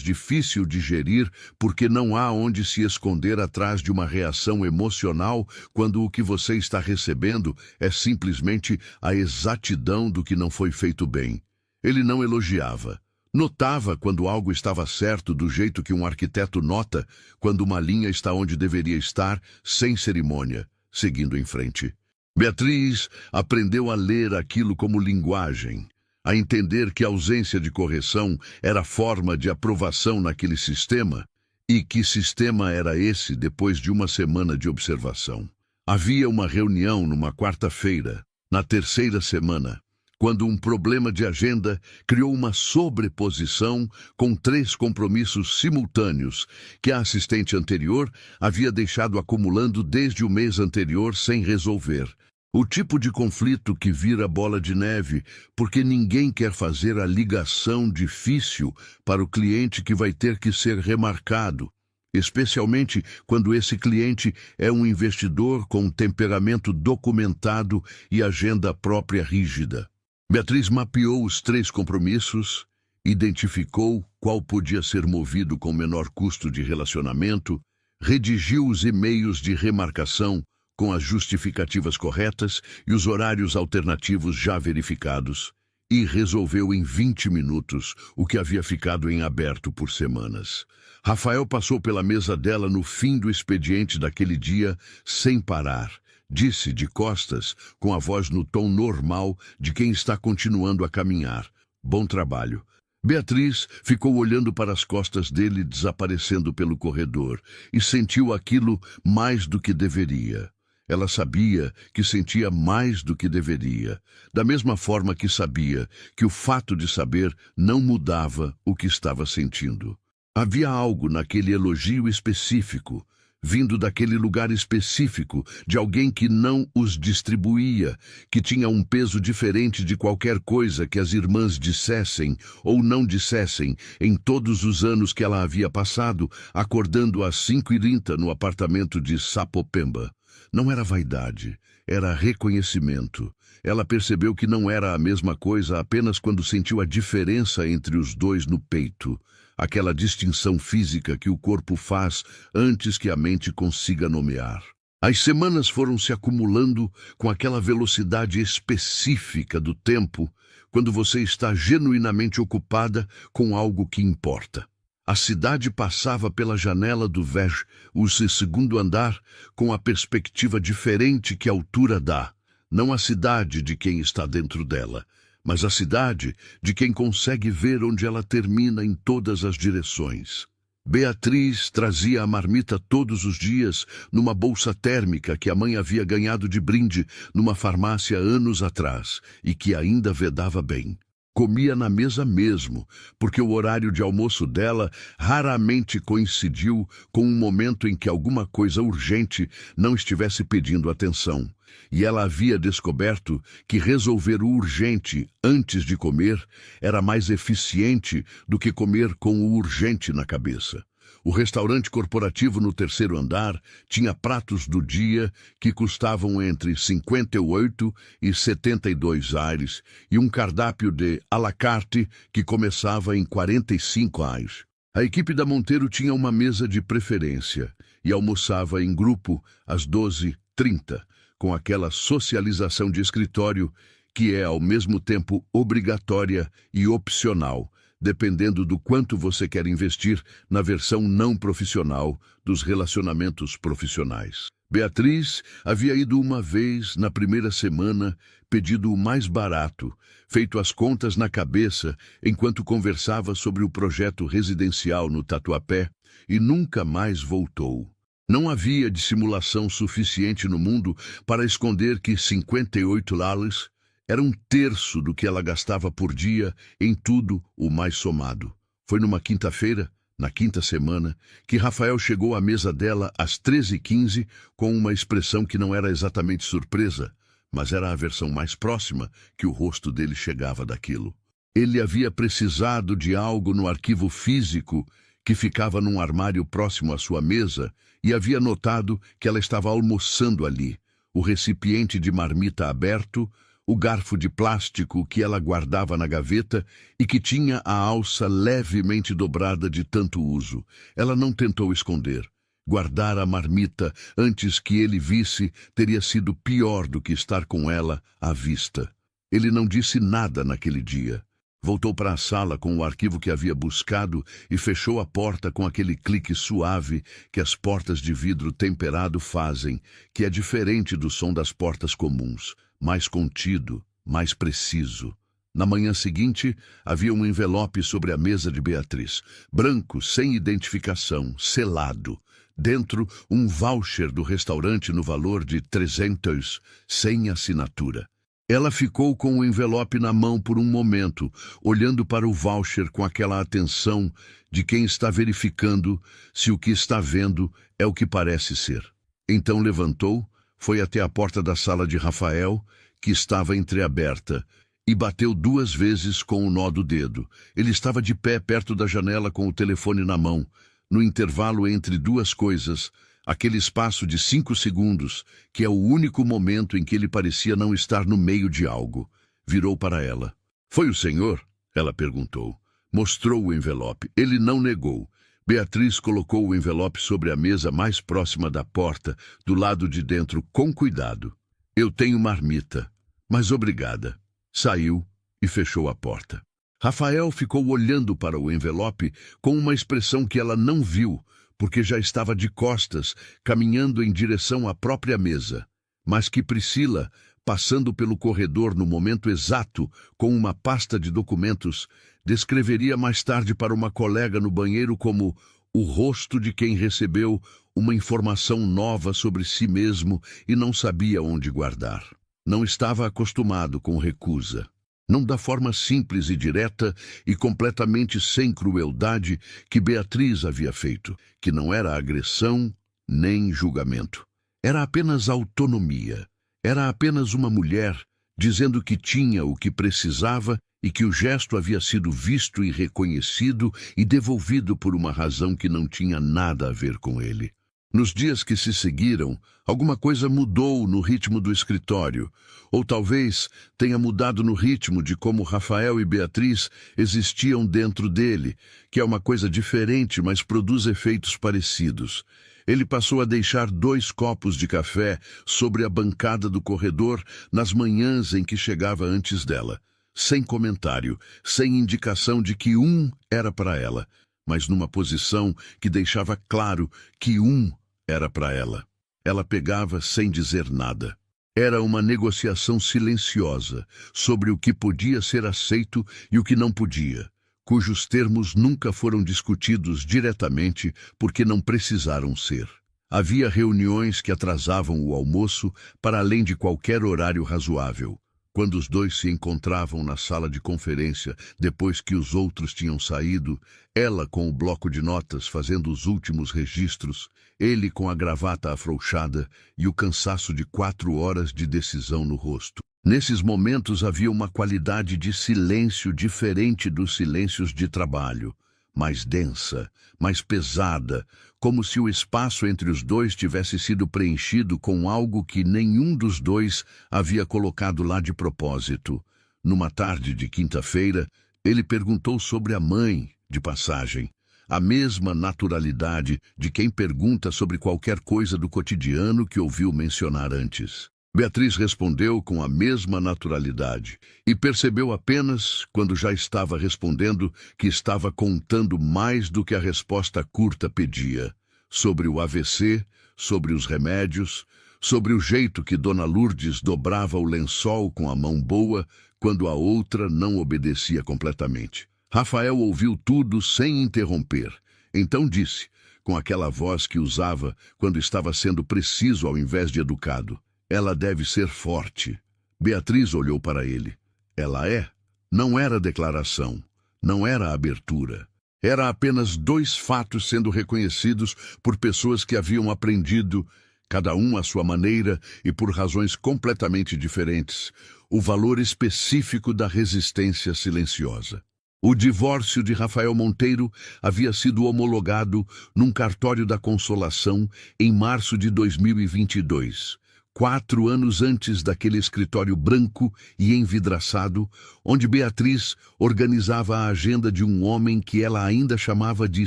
difícil de gerir, porque não há onde se esconder atrás de uma reação emocional quando o que você está recebendo é simplesmente a exatidão do que não foi feito bem. Ele não elogiava. Notava quando algo estava certo do jeito que um arquiteto nota quando uma linha está onde deveria estar, sem cerimônia, seguindo em frente. Beatriz aprendeu a ler aquilo como linguagem, a entender que a ausência de correção era forma de aprovação naquele sistema, e que sistema era esse depois de uma semana de observação. Havia uma reunião numa quarta-feira, na 3ª semana, quando um problema de agenda criou uma sobreposição com 3 compromissos simultâneos que a assistente anterior havia deixado acumulando desde o mês anterior sem resolver. O tipo de conflito que vira bola de neve, porque ninguém quer fazer a ligação difícil para o cliente que vai ter que ser remarcado, especialmente quando esse cliente é um investidor com temperamento documentado e agenda própria rígida. Beatriz mapeou os 3 compromissos, identificou qual podia ser movido com menor custo de relacionamento, redigiu os e-mails de remarcação com as justificativas corretas e os horários alternativos já verificados, e resolveu em 20 minutos o que havia ficado em aberto por semanas. Rafael passou pela mesa dela no fim do expediente daquele dia, sem parar. Disse de costas, com a voz no tom normal de quem está continuando a caminhar. Bom trabalho. Beatriz ficou olhando para as costas dele desaparecendo pelo corredor e sentiu aquilo mais do que deveria. Ela sabia que sentia mais do que deveria, da mesma forma que sabia que o fato de saber não mudava o que estava sentindo. Havia algo naquele elogio específico, vindo daquele lugar específico, de alguém que não os distribuía, que tinha um peso diferente de qualquer coisa que as irmãs dissessem ou não dissessem em todos os anos que ela havia passado, acordando às 5h30 no apartamento de Sapopemba. Não era vaidade, era reconhecimento. Ela percebeu que não era a mesma coisa apenas quando sentiu a diferença entre os dois no peito. Aquela distinção física que o corpo faz antes que a mente consiga nomear. As semanas foram se acumulando com aquela velocidade específica do tempo, quando você está genuinamente ocupada com algo que importa. A cidade passava pela janela do VEG, o segundo andar, com a perspectiva diferente que a altura dá. Não a cidade de quem está dentro dela, mas a cidade de quem consegue ver onde ela termina em todas as direções. Beatriz trazia a marmita todos os dias numa bolsa térmica que a mãe havia ganhado de brinde numa farmácia anos atrás e que ainda vedava bem. Comia na mesa mesmo, porque o horário de almoço dela raramente coincidiu com um momento em que alguma coisa urgente não estivesse pedindo atenção. E ela havia descoberto que resolver o urgente antes de comer era mais eficiente do que comer com o urgente na cabeça. O restaurante corporativo no terceiro andar tinha pratos do dia que custavam entre 58 e 72 aires e um cardápio de à la carte que começava em 45 aires. A equipe da Monteiro tinha uma mesa de preferência e almoçava em grupo às 12h30, com aquela socialização de escritório que é ao mesmo tempo obrigatória e opcional, dependendo do quanto você quer investir na versão não profissional dos relacionamentos profissionais. Beatriz havia ido uma vez na primeira semana, pedido o mais barato, feito as contas na cabeça enquanto conversava sobre o projeto residencial no Tatuapé e nunca mais voltou. Não havia dissimulação suficiente no mundo para esconder que 58 lares era um terço do que ela gastava por dia em tudo o mais somado. Foi numa quinta-feira, na quinta semana, que Rafael chegou à mesa dela às 13h15 com uma expressão que não era exatamente surpresa, mas era a versão mais próxima que o rosto dele chegava daquilo. Ele havia precisado de algo no arquivo físico que ficava num armário próximo à sua mesa e havia notado que ela estava almoçando ali, o recipiente de marmita aberto, o garfo de plástico que ela guardava na gaveta e que tinha a alça levemente dobrada de tanto uso. Ela não tentou esconder. Guardar a marmita antes que ele visse teria sido pior do que estar com ela à vista. Ele não disse nada naquele dia. Voltou para a sala com o arquivo que havia buscado e fechou a porta com aquele clique suave que as portas de vidro temperado fazem, que é diferente do som das portas comuns, mais contido, mais preciso. Na manhã seguinte, havia um envelope sobre a mesa de Beatriz, branco, sem identificação, selado. Dentro, um voucher do restaurante no valor de 300, sem assinatura. Ela ficou com o envelope na mão por um momento, olhando para o voucher com aquela atenção de quem está verificando se o que está vendo é o que parece ser. Então levantou, foi até a porta da sala de Rafael, que estava entreaberta, e bateu 2 vezes com o nó do dedo. Ele estava de pé perto da janela com o telefone na mão, no intervalo entre duas coisas, aquele espaço de 5 segundos, que é o único momento em que ele parecia não estar no meio de algo. Virou para ela. "Foi o senhor?" ela perguntou. Mostrou o envelope. Ele não negou. Beatriz colocou o envelope sobre a mesa mais próxima da porta, do lado de dentro, com cuidado. "Eu tenho marmita, mas obrigada." Saiu e fechou a porta. Rafael ficou olhando para o envelope com uma expressão que ela não viu, porque já estava de costas, caminhando em direção à própria mesa, mas que Priscila, passando pelo corredor no momento exato, com uma pasta de documentos, descreveria mais tarde para uma colega no banheiro como o rosto de quem recebeu uma informação nova sobre si mesmo e não sabia onde guardar. Não estava acostumado com recusa. não da forma simples e direta e completamente sem crueldade que Beatriz havia feito, que não era agressão nem julgamento. Era apenas autonomia. Era apenas uma mulher dizendo que tinha o que precisava e que o gesto havia sido visto e reconhecido e devolvido por uma razão que não tinha nada a ver com ele. Nos dias que se seguiram, alguma coisa mudou no ritmo do escritório, ou talvez tenha mudado no ritmo de como Rafael e Beatriz existiam dentro dele, que é uma coisa diferente, mas produz efeitos parecidos. Ele passou a deixar 2 copos de café sobre a bancada do corredor nas manhãs em que chegava antes dela, sem comentário, sem indicação de que um era para ela, mas numa posição que deixava claro que um era para ela. Ela pegava sem dizer nada. Era uma negociação silenciosa sobre o que podia ser aceito e o que não podia, cujos termos nunca foram discutidos diretamente porque não precisaram ser. Havia reuniões que atrasavam o almoço para além de qualquer horário razoável. Quando os 2 se encontravam na sala de conferência, depois que os outros tinham saído, ela com o bloco de notas fazendo os últimos registros, ele com a gravata afrouxada e o cansaço de 4 horas de decisão no rosto. Nesses momentos havia uma qualidade de silêncio diferente dos silêncios de trabalho, mais densa, mais pesada, como se o espaço entre os 2 tivesse sido preenchido com algo que nenhum dos 2 havia colocado lá de propósito. Numa tarde de quinta-feira, ele perguntou sobre a mãe, de passagem, a mesma naturalidade de quem pergunta sobre qualquer coisa do cotidiano que ouviu mencionar antes. Beatriz respondeu com a mesma naturalidade e percebeu apenas, quando já estava respondendo, que estava contando mais do que a resposta curta pedia. Sobre o AVC, sobre os remédios, sobre o jeito que Dona Lourdes dobrava o lençol com a mão boa quando a outra não obedecia completamente. Rafael ouviu tudo sem interromper. Então disse, com aquela voz que usava quando estava sendo preciso ao invés de educado: "Ela deve ser forte." Beatriz olhou para ele. Ela é? Não era declaração, não era abertura. Era apenas 2 fatos sendo reconhecidos por pessoas que haviam aprendido, cada um à sua maneira e por razões completamente diferentes, o valor específico da resistência silenciosa. O divórcio de Rafael Monteiro havia sido homologado num cartório da Consolação em março de 2022. 4 anos antes daquele escritório branco e envidraçado, onde Beatriz organizava a agenda de um homem que ela ainda chamava de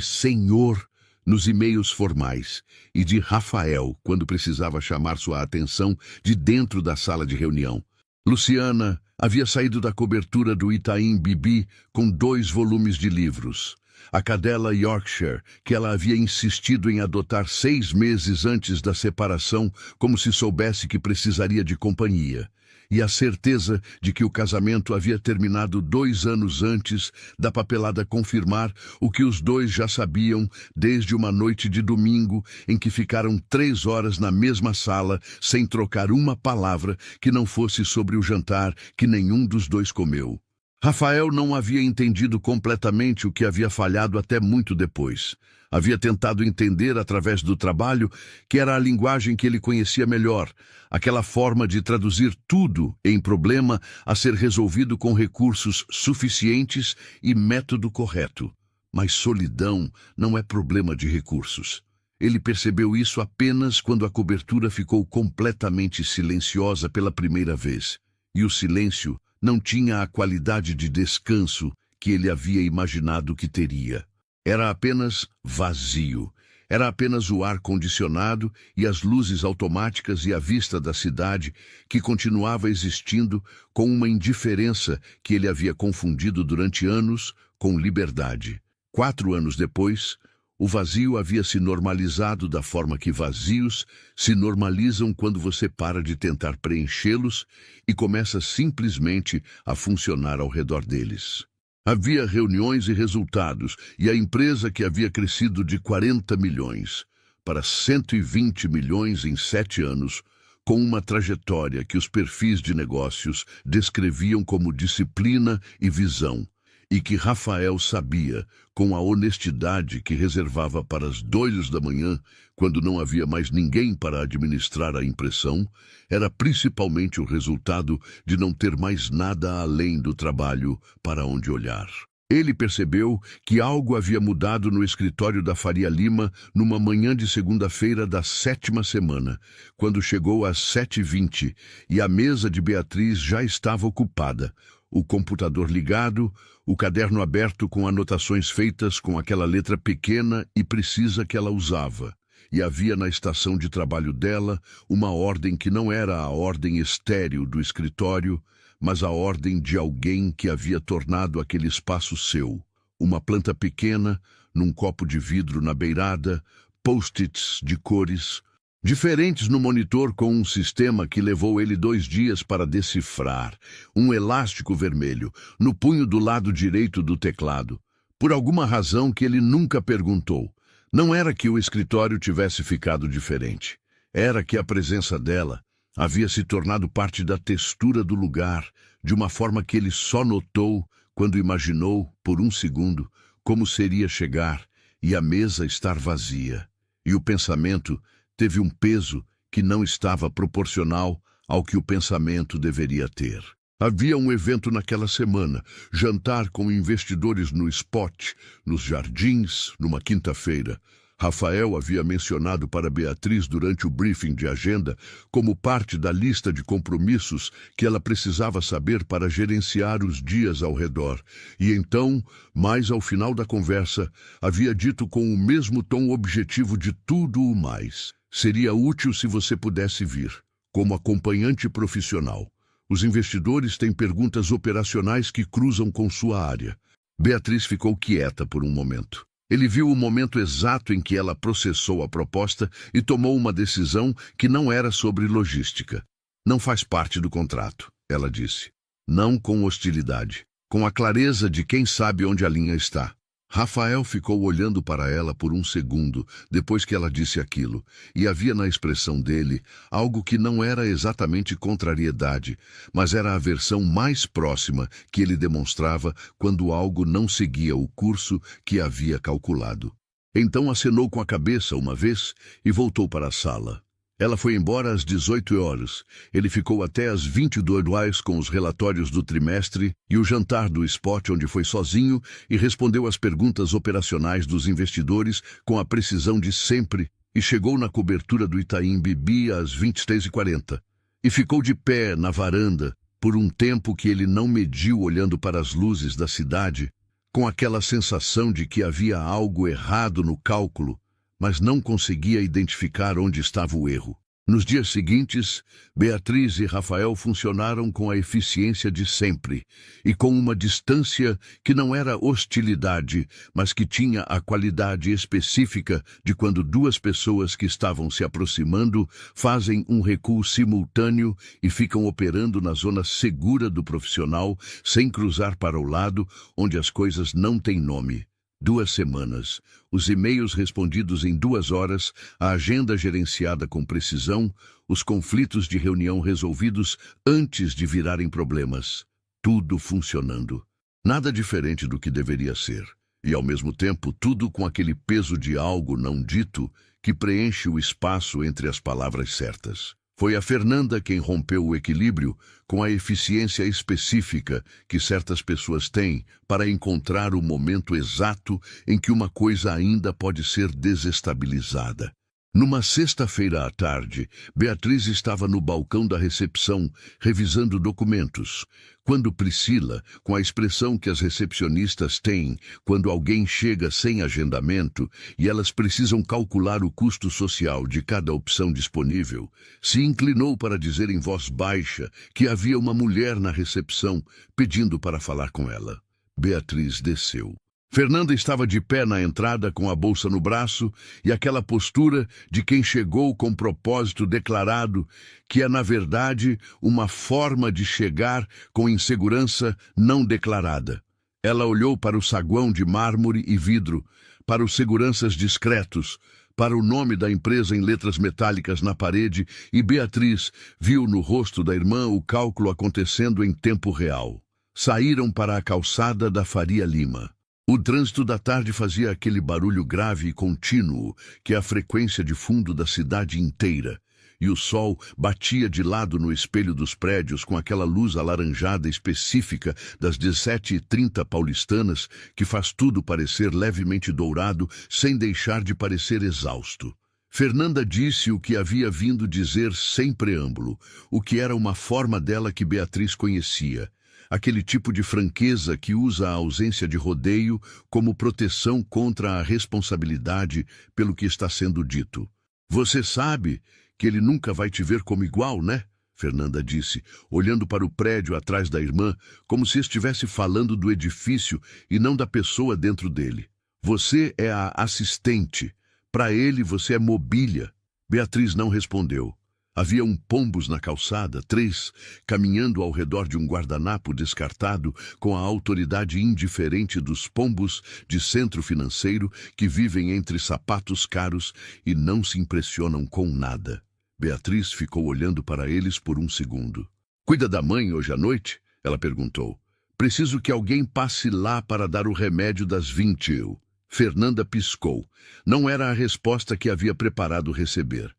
Senhor nos e-mails formais, e de Rafael quando precisava chamar sua atenção de dentro da sala de reunião. Luciana havia saído da cobertura do Itaim Bibi com 2 volumes de livros. A cadela Yorkshire, que ela havia insistido em adotar 6 meses antes da separação, como se soubesse que precisaria de companhia. E a certeza de que o casamento havia terminado 2 anos antes da papelada confirmar o que os 2 já sabiam desde uma noite de domingo em que ficaram 3 horas na mesma sala sem trocar uma palavra que não fosse sobre o jantar que nenhum dos 2 comeu. Rafael não havia entendido completamente o que havia falhado até muito depois. Havia tentado entender através do trabalho, que era a linguagem que ele conhecia melhor, aquela forma de traduzir tudo em problema a ser resolvido com recursos suficientes e método correto. Mas solidão não é problema de recursos. Ele percebeu isso apenas quando a cobertura ficou completamente silenciosa pela primeira vez. E o silêncio não tinha a qualidade de descanso que ele havia imaginado que teria. Era apenas vazio. Era apenas o ar-condicionado e as luzes automáticas e a vista da cidade que continuava existindo com uma indiferença que ele havia confundido durante anos com liberdade. 4 anos depois, o vazio havia se normalizado da forma que vazios se normalizam quando você para de tentar preenchê-los e começa simplesmente a funcionar ao redor deles. Havia reuniões e resultados, e a empresa que havia crescido de 40 milhões para 120 milhões em 7 anos com uma trajetória que os perfis de negócios descreviam como disciplina e visão, e que Rafael sabia, com a honestidade que reservava para as 2 da manhã, quando não havia mais ninguém para administrar a impressão, era principalmente o resultado de não ter mais nada além do trabalho para onde olhar. Ele percebeu que algo havia mudado no escritório da Faria Lima numa manhã de segunda-feira da 7ª semana, quando chegou às 7h20 e a mesa de Beatriz já estava ocupada, o computador ligado, o caderno aberto com anotações feitas com aquela letra pequena e precisa que ela usava. E havia na estação de trabalho dela uma ordem que não era a ordem estéril do escritório, mas a ordem de alguém que havia tornado aquele espaço seu. Uma planta pequena, num copo de vidro na beirada, post-its de cores, diferentes no monitor com um sistema que levou ele 2 dias para decifrar, um elástico vermelho, no punho do lado direito do teclado. Por alguma razão que ele nunca perguntou. Não era que o escritório tivesse ficado diferente. Era que a presença dela havia se tornado parte da textura do lugar, de uma forma que ele só notou quando imaginou, por um segundo, como seria chegar e a mesa estar vazia. E o pensamento teve um peso que não estava proporcional ao que o pensamento deveria ter. Havia um evento naquela semana, jantar com investidores no Spot, nos Jardins, numa quinta-feira. Rafael havia mencionado para Beatriz durante o briefing de agenda como parte da lista de compromissos que ela precisava saber para gerenciar os dias ao redor. E então, mais ao final da conversa, havia dito com o mesmo tom objetivo de tudo o mais. Seria útil se você pudesse vir, como acompanhante profissional. Os investidores têm perguntas operacionais que cruzam com sua área. Beatriz ficou quieta por um momento. Ele viu o momento exato em que ela processou a proposta e tomou uma decisão que não era sobre logística. Não faz parte do contrato, ela disse. Não com hostilidade, com a clareza de quem sabe onde a linha está. Rafael ficou olhando para ela por um segundo depois que ela disse aquilo, e havia na expressão dele algo que não era exatamente contrariedade, mas era a versão mais próxima que ele demonstrava quando algo não seguia o curso que havia calculado. Então acenou com a cabeça uma vez e voltou para a sala. Ela foi embora às 18 horas. Ele ficou até às 22 com os relatórios do trimestre e o jantar do Spot, onde foi sozinho e respondeu às perguntas operacionais dos investidores com a precisão de sempre e chegou na cobertura do Itaim Bibi às 23h40. E ficou de pé na varanda por um tempo que ele não mediu olhando para as luzes da cidade, com aquela sensação de que havia algo errado no cálculo, mas não conseguia identificar onde estava o erro. Nos dias seguintes, Beatriz e Rafael funcionaram com a eficiência de sempre e com uma distância que não era hostilidade, mas que tinha a qualidade específica de quando 2 pessoas que estavam se aproximando fazem um recuo simultâneo e ficam operando na zona segura do profissional sem cruzar para o lado onde as coisas não têm nome. 2 semanas, os e-mails respondidos em 2 horas, a agenda gerenciada com precisão, os conflitos de reunião resolvidos antes de virarem problemas. Tudo funcionando. Nada diferente do que deveria ser. E, ao mesmo tempo, tudo com aquele peso de algo não dito que preenche o espaço entre as palavras certas. Foi a Fernanda quem rompeu o equilíbrio com a eficiência específica que certas pessoas têm para encontrar o momento exato em que uma coisa ainda pode ser desestabilizada. Numa sexta-feira à tarde, Beatriz estava no balcão da recepção, revisando documentos, quando Priscila, com a expressão que as recepcionistas têm quando alguém chega sem agendamento e elas precisam calcular o custo social de cada opção disponível, se inclinou para dizer em voz baixa que havia uma mulher na recepção pedindo para falar com ela. Beatriz desceu. Fernanda estava de pé na entrada com a bolsa no braço e aquela postura de quem chegou com propósito declarado, que é, na verdade, uma forma de chegar com insegurança não declarada. Ela olhou para o saguão de mármore e vidro, para os seguranças discretos, para o nome da empresa em letras metálicas na parede e Beatriz viu no rosto da irmã o cálculo acontecendo em tempo real. Saíram para a calçada da Faria Lima. O trânsito da tarde fazia aquele barulho grave e contínuo que é a frequência de fundo da cidade inteira. E o sol batia de lado no espelho dos prédios com aquela luz alaranjada específica das 17h30 paulistanas que faz tudo parecer levemente dourado sem deixar de parecer exausto. Fernanda disse o que havia vindo dizer sem preâmbulo, o que era uma forma dela que Beatriz conhecia. Aquele tipo de franqueza que usa a ausência de rodeio como proteção contra a responsabilidade pelo que está sendo dito. Você sabe que ele nunca vai te ver como igual, né? Fernanda disse, olhando para o prédio atrás da irmã, como se estivesse falando do edifício e não da pessoa dentro dele. Você é a assistente. Para ele, você é mobília. Beatriz não respondeu. Havia pombos na calçada, 3, caminhando ao redor de um guardanapo descartado com a autoridade indiferente dos pombos de centro financeiro que vivem entre sapatos caros e não se impressionam com nada. Beatriz ficou olhando para eles por um segundo. Cuida da mãe hoje à noite? Ela perguntou. Preciso que alguém passe lá para dar o remédio das 20. Fernanda piscou. Não era a resposta que havia preparado receber.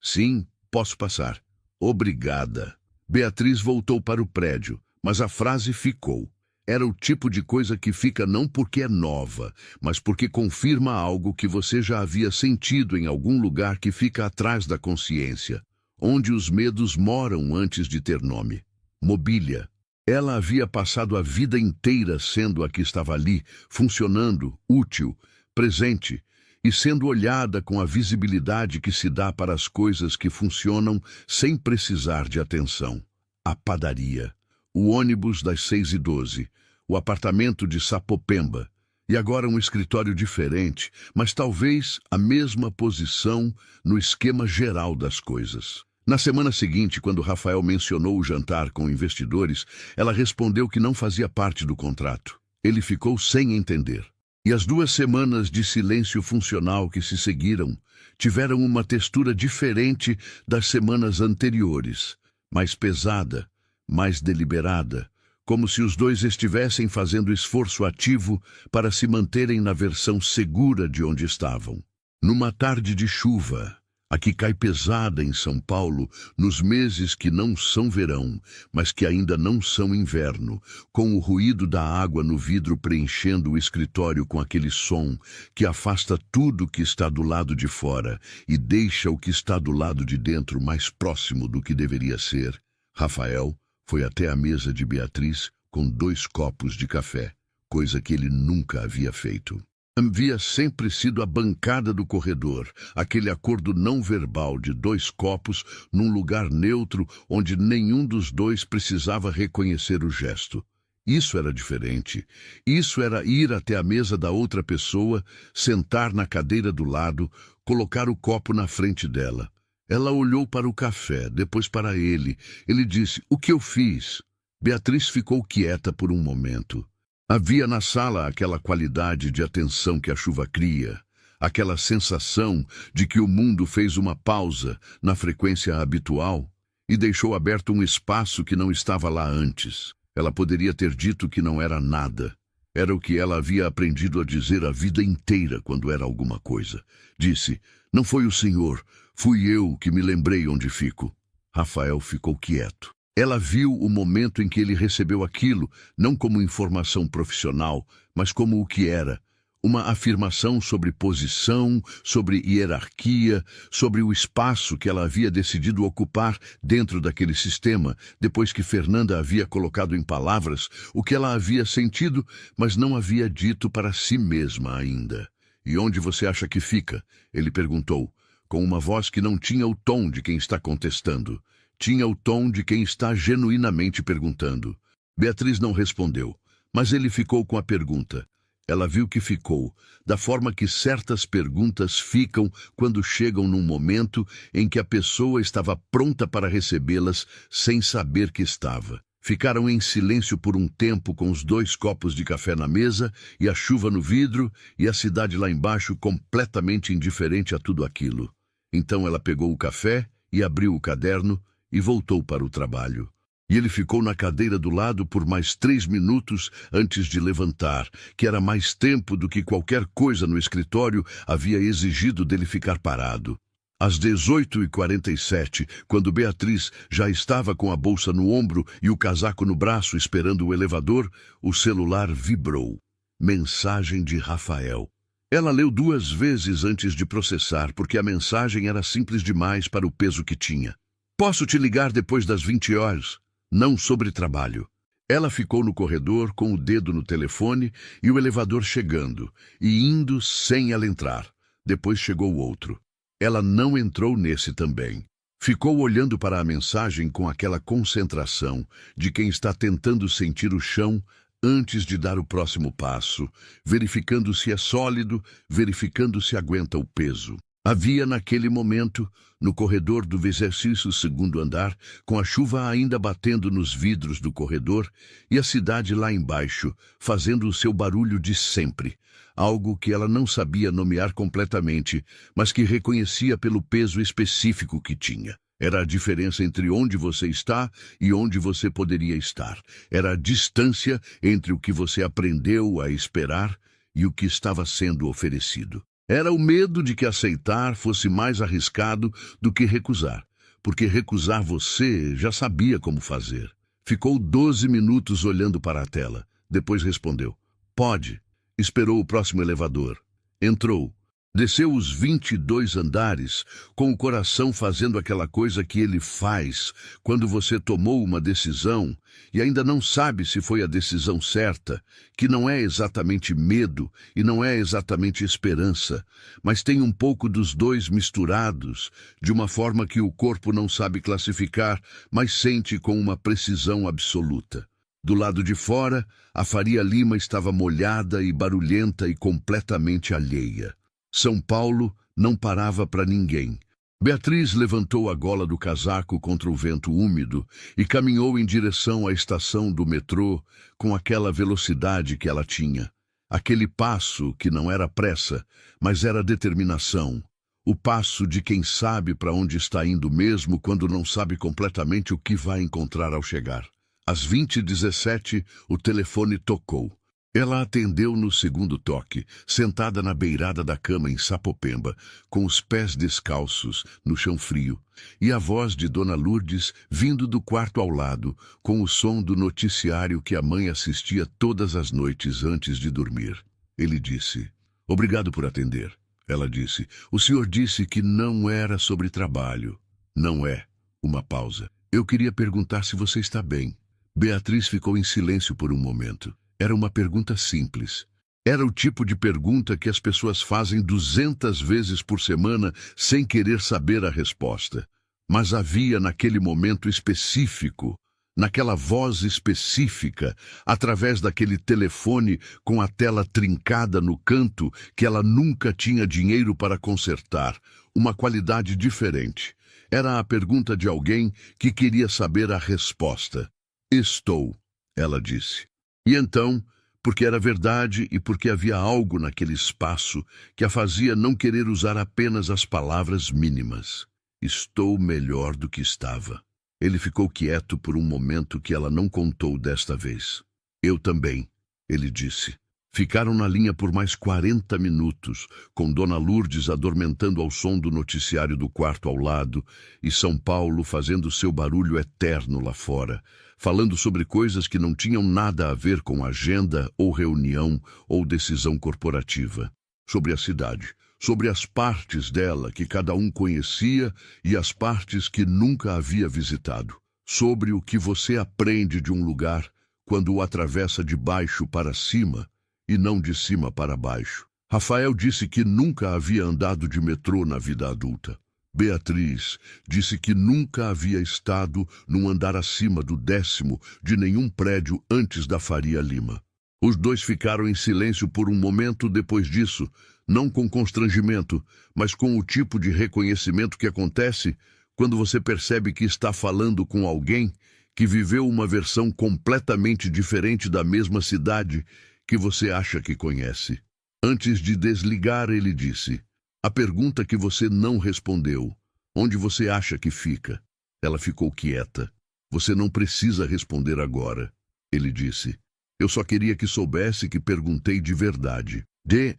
Sim, posso passar. Obrigada. Beatriz voltou para o prédio, mas a frase ficou. Era o tipo de coisa que fica não porque é nova, mas porque confirma algo que você já havia sentido em algum lugar que fica atrás da consciência, onde os medos moram antes de ter nome. Mobília. Ela havia passado a vida inteira sendo a que estava ali, funcionando, útil, presente, e sendo olhada com a visibilidade que se dá para as coisas que funcionam sem precisar de atenção. A padaria, o ônibus das 6h12, o apartamento de Sapopemba, e agora um escritório diferente, mas talvez a mesma posição no esquema geral das coisas. Na semana seguinte, quando Rafael mencionou o jantar com investidores, ela respondeu que não fazia parte do contrato. Ele ficou sem entender. E as 2 semanas de silêncio funcional que se seguiram tiveram uma textura diferente das semanas anteriores, mais pesada, mais deliberada, como se os dois estivessem fazendo esforço ativo para se manterem na versão segura de onde estavam. Numa tarde de chuva, a que cai pesada em São Paulo, nos meses que não são verão, mas que ainda não são inverno, com o ruído da água no vidro preenchendo o escritório com aquele som que afasta tudo que está do lado de fora e deixa o que está do lado de dentro mais próximo do que deveria ser, Rafael foi até a mesa de Beatriz com 2 copos de café, coisa que ele nunca havia feito. Havia sempre sido a bancada do corredor, aquele acordo não verbal de 2 copos num lugar neutro onde nenhum dos dois precisava reconhecer o gesto. Isso era diferente. Isso era ir até a mesa da outra pessoa, sentar na cadeira do lado, colocar o copo na frente dela. Ela olhou para o café, depois para ele. Ele disse, "O que eu fiz?" Beatriz ficou quieta por um momento. Havia na sala aquela qualidade de atenção que a chuva cria, aquela sensação de que o mundo fez uma pausa na frequência habitual e deixou aberto um espaço que não estava lá antes. Ela poderia ter dito que não era nada. Era o que ela havia aprendido a dizer a vida inteira quando era alguma coisa. Disse, "Não foi o senhor, fui eu que me lembrei onde fico." Rafael ficou quieto. Ela viu o momento em que ele recebeu aquilo, não como informação profissional, mas como o que era. Uma afirmação sobre posição, sobre hierarquia, sobre o espaço que ela havia decidido ocupar dentro daquele sistema, depois que Fernanda havia colocado em palavras o que ela havia sentido, mas não havia dito para si mesma ainda. "E onde você acha que fica?" ele perguntou, com uma voz que não tinha o tom de quem está contestando. Tinha o tom de quem está genuinamente perguntando. Beatriz não respondeu, mas ele ficou com a pergunta. Ela viu que ficou, da forma que certas perguntas ficam quando chegam num momento em que a pessoa estava pronta para recebê-las sem saber que estava. Ficaram em silêncio por um tempo com os 2 copos de café na mesa e a chuva no vidro e a cidade lá embaixo completamente indiferente a tudo aquilo. Então ela pegou o café e abriu o caderno e voltou para o trabalho. E ele ficou na cadeira do lado por mais 3 minutos antes de levantar, que era mais tempo do que qualquer coisa no escritório havia exigido dele ficar parado. Às 18h47, quando Beatriz já estava com a bolsa no ombro e o casaco no braço esperando o elevador, o celular vibrou. Mensagem de Rafael. Ela leu 2 vezes antes de processar, porque a mensagem era simples demais para o peso que tinha. Posso te ligar depois das 20 horas? Não sobre trabalho. Ela ficou no corredor com o dedo no telefone e o elevador chegando, e indo sem ela entrar. Depois chegou outro. Ela não entrou nesse também. Ficou olhando para a mensagem com aquela concentração de quem está tentando sentir o chão antes de dar o próximo passo, verificando se é sólido, verificando se aguenta o peso. Havia naquele momento, no corredor do 22º andar, com a chuva ainda batendo nos vidros do corredor e a cidade lá embaixo, fazendo o seu barulho de sempre, algo que ela não sabia nomear completamente, mas que reconhecia pelo peso específico que tinha. Era a diferença entre onde você está e onde você poderia estar. Era a distância entre o que você aprendeu a esperar e o que estava sendo oferecido. Era o medo de que aceitar fosse mais arriscado do que recusar, porque recusar você já sabia como fazer. Ficou 12 minutos olhando para a tela. Depois respondeu: pode. Esperou o próximo elevador. Entrou. Desceu os 22 andares, com o coração fazendo aquela coisa que ele faz quando você tomou uma decisão e ainda não sabe se foi a decisão certa, que não é exatamente medo e não é exatamente esperança, mas tem um pouco dos dois misturados, de uma forma que o corpo não sabe classificar, mas sente com uma precisão absoluta. Do lado de fora, a Faria Lima estava molhada e barulhenta e completamente alheia. São Paulo não parava para ninguém. Beatriz levantou a gola do casaco contra o vento úmido e caminhou em direção à estação do metrô com aquela velocidade que ela tinha. Aquele passo que não era pressa, mas era determinação. O passo de quem sabe para onde está indo mesmo quando não sabe completamente o que vai encontrar ao chegar. Às 20h17, o telefone tocou. Ela atendeu no segundo toque, sentada na beirada da cama em Sapopemba, com os pés descalços no chão frio, e a voz de Dona Lourdes vindo do quarto ao lado, com o som do noticiário que a mãe assistia todas as noites antes de dormir. Ele disse: obrigado por atender. Ela disse: o senhor disse que não era sobre trabalho. Não é. Uma pausa. Eu queria perguntar se você está bem. Beatriz ficou em silêncio por um momento. Era uma pergunta simples. Era o tipo de pergunta que as pessoas fazem 200 vezes por semana sem querer saber a resposta. Mas havia naquele momento específico, naquela voz específica, através daquele telefone com a tela trincada no canto que ela nunca tinha dinheiro para consertar, uma qualidade diferente. Era a pergunta de alguém que queria saber a resposta. Estou, ela disse. E então, porque era verdade e porque havia algo naquele espaço que a fazia não querer usar apenas as palavras mínimas. Estou melhor do que estava. Ele ficou quieto por um momento que ela não contou desta vez. Eu também, ele disse. Ficaram na linha por mais 40 minutos, com Dona Lourdes adormentando ao som do noticiário do quarto ao lado e São Paulo fazendo seu barulho eterno lá fora, falando sobre coisas que não tinham nada a ver com agenda ou reunião ou decisão corporativa. Sobre a cidade, sobre as partes dela que cada um conhecia e as partes que nunca havia visitado. Sobre o que você aprende de um lugar quando o atravessa de baixo para cima e não de cima para baixo. Rafael disse que nunca havia andado de metrô na vida adulta. Beatriz disse que nunca havia estado num andar acima do 10º de nenhum prédio antes da Faria Lima. Os dois ficaram em silêncio por um momento depois disso, não com constrangimento, mas com o tipo de reconhecimento que acontece quando você percebe que está falando com alguém que viveu uma versão completamente diferente da mesma cidade que você acha que conhece. Antes de desligar, ele disse: "A pergunta que você não respondeu, onde você acha que fica?" Ela ficou quieta. "Você não precisa responder agora," ele disse. "Eu só queria que soubesse que perguntei de verdade."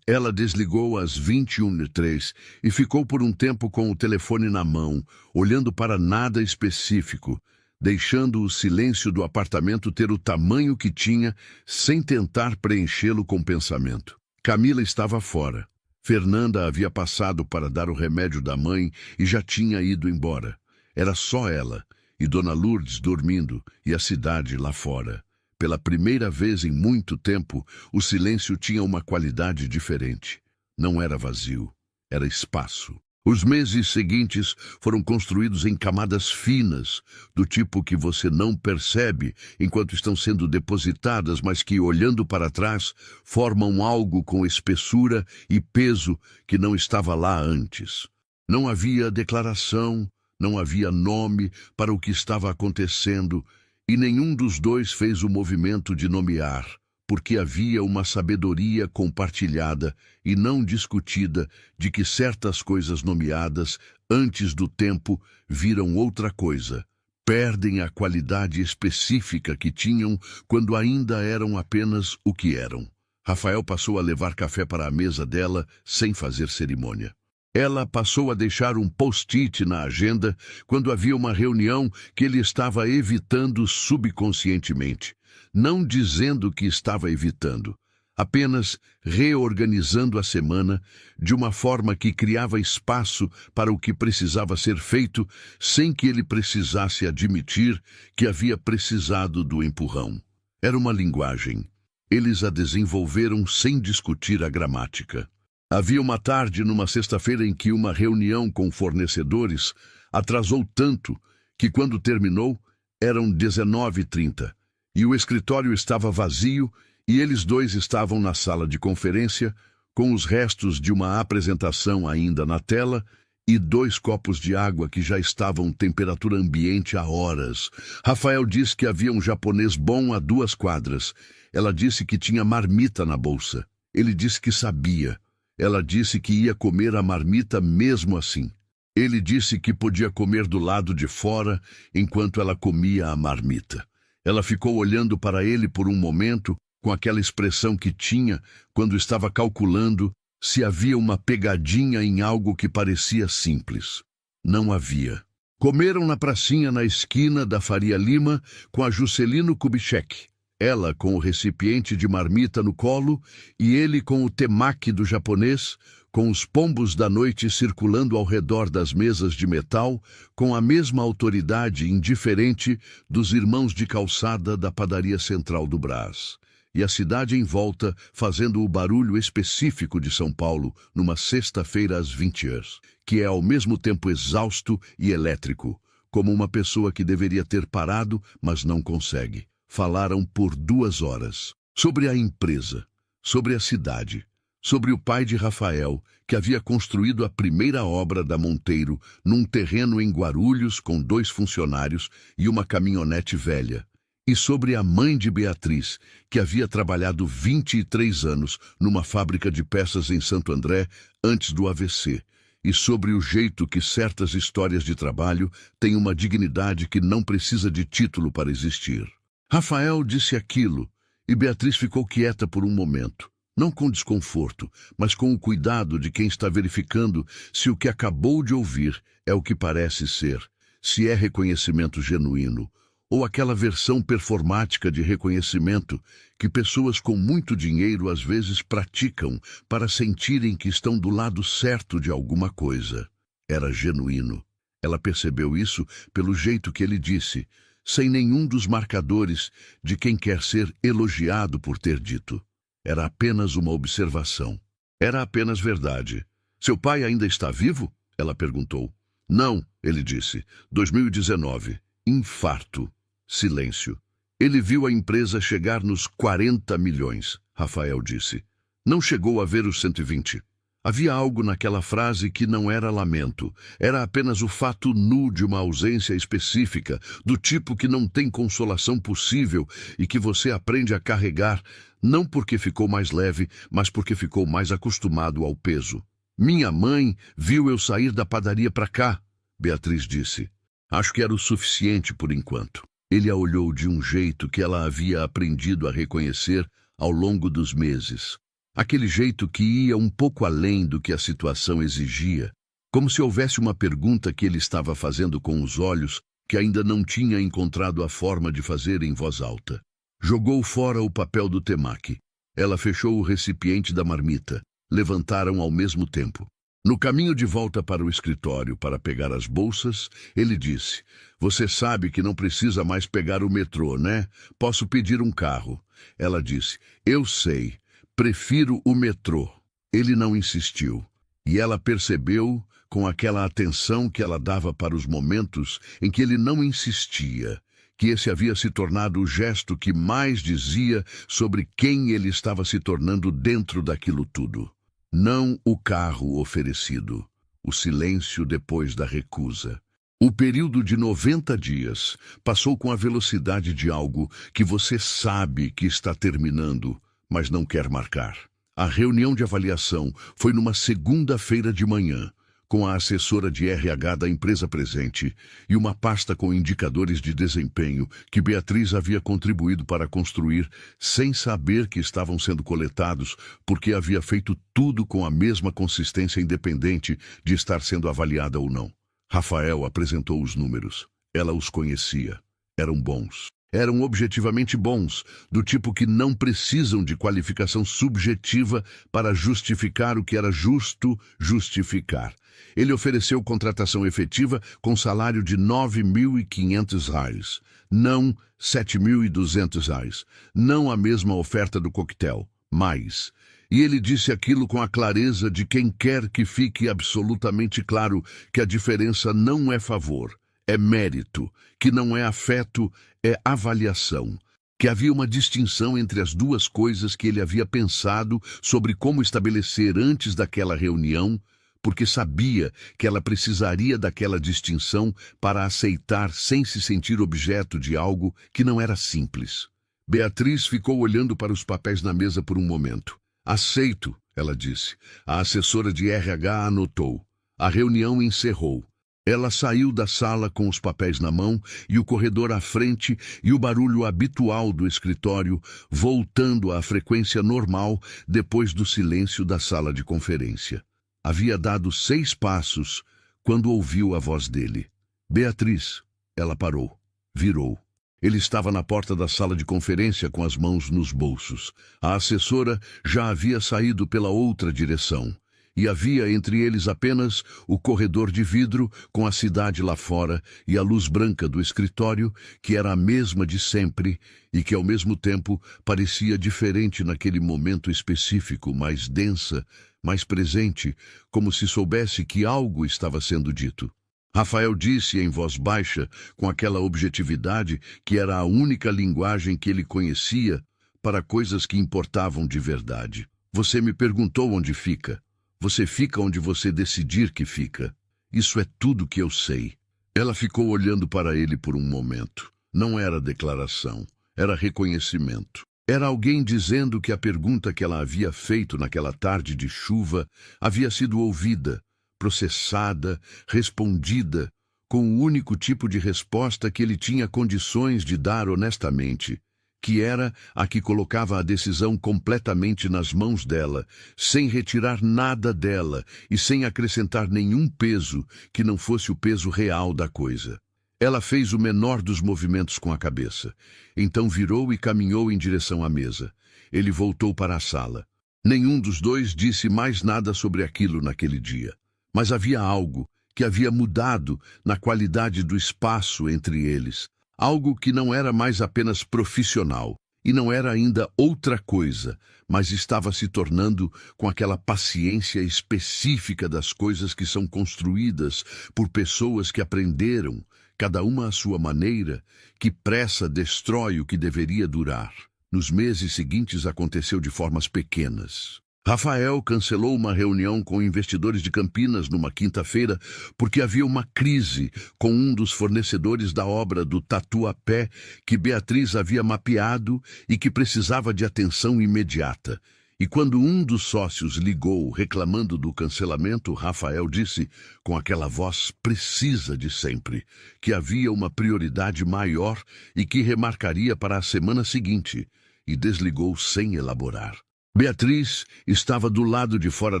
Ela desligou às 21h03 e ficou por um tempo com o telefone na mão, olhando para nada específico, deixando o silêncio do apartamento ter o tamanho que tinha, sem tentar preenchê-lo com pensamento. Camila estava fora. Fernanda havia passado para dar o remédio da mãe e já tinha ido embora. Era só ela e Dona Lourdes dormindo e a cidade lá fora. Pela primeira vez em muito tempo, o silêncio tinha uma qualidade diferente. Não era vazio, era espaço. Os meses seguintes foram construídos em camadas finas, do tipo que você não percebe enquanto estão sendo depositadas, mas que, olhando para trás, formam algo com espessura e peso que não estava lá antes. Não havia declaração, não havia nome para o que estava acontecendo, e nenhum dos dois fez o movimento de nomear, porque havia uma sabedoria compartilhada e não discutida de que certas coisas nomeadas antes do tempo viram outra coisa, perdem a qualidade específica que tinham quando ainda eram apenas o que eram. Rafael passou a levar café para a mesa dela sem fazer cerimônia. Ela passou a deixar um post-it na agenda quando havia uma reunião que ele estava evitando subconscientemente, não dizendo que estava evitando, apenas reorganizando a semana de uma forma que criava espaço para o que precisava ser feito sem que ele precisasse admitir que havia precisado do empurrão. Era uma linguagem. Eles a desenvolveram sem discutir a gramática. Havia uma tarde numa sexta-feira em que uma reunião com fornecedores atrasou tanto que, quando terminou, eram 19h30 e o escritório estava vazio e eles dois estavam na sala de conferência com os restos de uma apresentação ainda na tela e 2 copos de água que já estavam temperatura ambiente há horas. Rafael disse que havia um japonês bom a 2 quadras. Ela disse que tinha marmita na bolsa. Ele disse que sabia. Ela disse que ia comer a marmita mesmo assim. Ele disse que podia comer do lado de fora enquanto ela comia a marmita. Ela ficou olhando para ele por um momento, com aquela expressão que tinha quando estava calculando se havia uma pegadinha em algo que parecia simples. Não havia. Comeram na pracinha na esquina da Faria Lima com a Juscelino Kubitschek. Ela com o recipiente de marmita no colo e ele com o temaki do japonês, com os pombos da noite circulando ao redor das mesas de metal, com a mesma autoridade indiferente dos irmãos de calçada da padaria central do Brás. E a cidade em volta fazendo o barulho específico de São Paulo numa sexta-feira às 20h, que é ao mesmo tempo exausto e elétrico, como uma pessoa que deveria ter parado, mas não consegue. Falaram por 2 horas sobre a empresa, sobre a cidade, sobre o pai de Rafael, que havia construído a primeira obra da Monteiro num terreno em Guarulhos com 2 funcionários e uma caminhonete velha, e sobre a mãe de Beatriz, que havia trabalhado 23 anos numa fábrica de peças em Santo André antes do AVC, e sobre o jeito que certas histórias de trabalho têm uma dignidade que não precisa de título para existir. Rafael disse aquilo, e Beatriz ficou quieta por um momento, não com desconforto, mas com o cuidado de quem está verificando se o que acabou de ouvir é o que parece ser, se é reconhecimento genuíno, ou aquela versão performática de reconhecimento que pessoas com muito dinheiro às vezes praticam para sentirem que estão do lado certo de alguma coisa. Era genuíno. Ela percebeu isso pelo jeito que ele disse, sem nenhum dos marcadores de quem quer ser elogiado por ter dito. Era apenas uma observação. Era apenas verdade. Seu pai ainda está vivo? Ela perguntou. Não, ele disse. 2019. Infarto. Silêncio. Ele viu a empresa chegar nos 40 milhões, Rafael disse. Não chegou a ver os 120. Havia algo naquela frase que não era lamento, era apenas o fato nu de uma ausência específica, do tipo que não tem consolação possível e que você aprende a carregar, não porque ficou mais leve, mas porque ficou mais acostumado ao peso. Minha mãe viu eu sair da padaria para cá, Beatriz disse. Acho que era o suficiente por enquanto. Ele a olhou de um jeito que ela havia aprendido a reconhecer ao longo dos meses. Aquele jeito que ia um pouco além do que a situação exigia, como se houvesse uma pergunta que ele estava fazendo com os olhos que ainda não tinha encontrado a forma de fazer em voz alta. Jogou fora o papel do temaki. Ela fechou o recipiente da marmita. Levantaram ao mesmo tempo. No caminho de volta para o escritório para pegar as bolsas, ele disse: "Você sabe que não precisa mais pegar o metrô, né? Posso pedir um carro." Ela disse: "Eu sei. Prefiro o metrô." Ele não insistiu, e ela percebeu, com aquela atenção que ela dava para os momentos em que ele não insistia, que esse havia se tornado o gesto que mais dizia sobre quem ele estava se tornando dentro daquilo tudo. Não o carro oferecido, o silêncio depois da recusa. O período de 90 dias passou com a velocidade de algo que você sabe que está terminando, mas não quer marcar. A reunião de avaliação foi numa segunda-feira de manhã, com a assessora de RH da empresa presente e uma pasta com indicadores de desempenho que Beatriz havia contribuído para construir sem saber que estavam sendo coletados, porque havia feito tudo com a mesma consistência independente de estar sendo avaliada ou não. Rafael apresentou os números. Ela os conhecia. Eram bons. Eram objetivamente bons, do tipo que não precisam de qualificação subjetiva para justificar o que era justo justificar. Ele ofereceu contratação efetiva com salário de R$ 9.500, não R$ 7.200, não a mesma oferta do coquetel, mais. E ele disse aquilo com a clareza de quem quer que fique absolutamente claro que a diferença não é favor, é mérito, que não é afeto, é avaliação, que havia uma distinção entre as duas coisas que ele havia pensado sobre como estabelecer antes daquela reunião, porque sabia que ela precisaria daquela distinção para aceitar sem se sentir objeto de algo que não era simples. Beatriz ficou olhando para os papéis na mesa por um momento. "Aceito", ela disse. A assessora de RH anotou. A reunião encerrou. Ela saiu da sala com os papéis na mão e o corredor à frente e o barulho habitual do escritório voltando à frequência normal depois do silêncio da sala de conferência. Havia dado 6 passos quando ouviu a voz dele. "Beatriz." Ela parou. Virou. Ele estava na porta da sala de conferência com as mãos nos bolsos. A assessora já havia saído pela outra direção. E havia entre eles apenas o corredor de vidro com a cidade lá fora e a luz branca do escritório, que era a mesma de sempre e que ao mesmo tempo parecia diferente naquele momento específico, mais densa, mais presente, como se soubesse que algo estava sendo dito. Rafael disse em voz baixa, com aquela objetividade que era a única linguagem que ele conhecia para coisas que importavam de verdade. "Você me perguntou onde fica. Você fica onde você decidir que fica. Isso é tudo que eu sei." Ela ficou olhando para ele por um momento. Não era declaração, era reconhecimento. Era alguém dizendo que a pergunta que ela havia feito naquela tarde de chuva havia sido ouvida, processada, respondida, com o único tipo de resposta que ele tinha condições de dar honestamente, que era a que colocava a decisão completamente nas mãos dela, sem retirar nada dela e sem acrescentar nenhum peso que não fosse o peso real da coisa. Ela fez o menor dos movimentos com a cabeça. Então virou e caminhou em direção à mesa. Ele voltou para a sala. Nenhum dos dois disse mais nada sobre aquilo naquele dia. Mas havia algo que havia mudado na qualidade do espaço entre eles. Algo que não era mais apenas profissional, e não era ainda outra coisa, mas estava se tornando com aquela paciência específica das coisas que são construídas por pessoas que aprenderam, cada uma à sua maneira, que pressa destrói o que deveria durar. Nos meses seguintes aconteceu de formas pequenas. Rafael cancelou uma reunião com investidores de Campinas numa quinta-feira porque havia uma crise com um dos fornecedores da obra do Tatuapé que Beatriz havia mapeado e que precisava de atenção imediata. E quando um dos sócios ligou reclamando do cancelamento, Rafael disse, com aquela voz precisa de sempre, que havia uma prioridade maior e que remarcaria para a semana seguinte, e desligou sem elaborar. Beatriz estava do lado de fora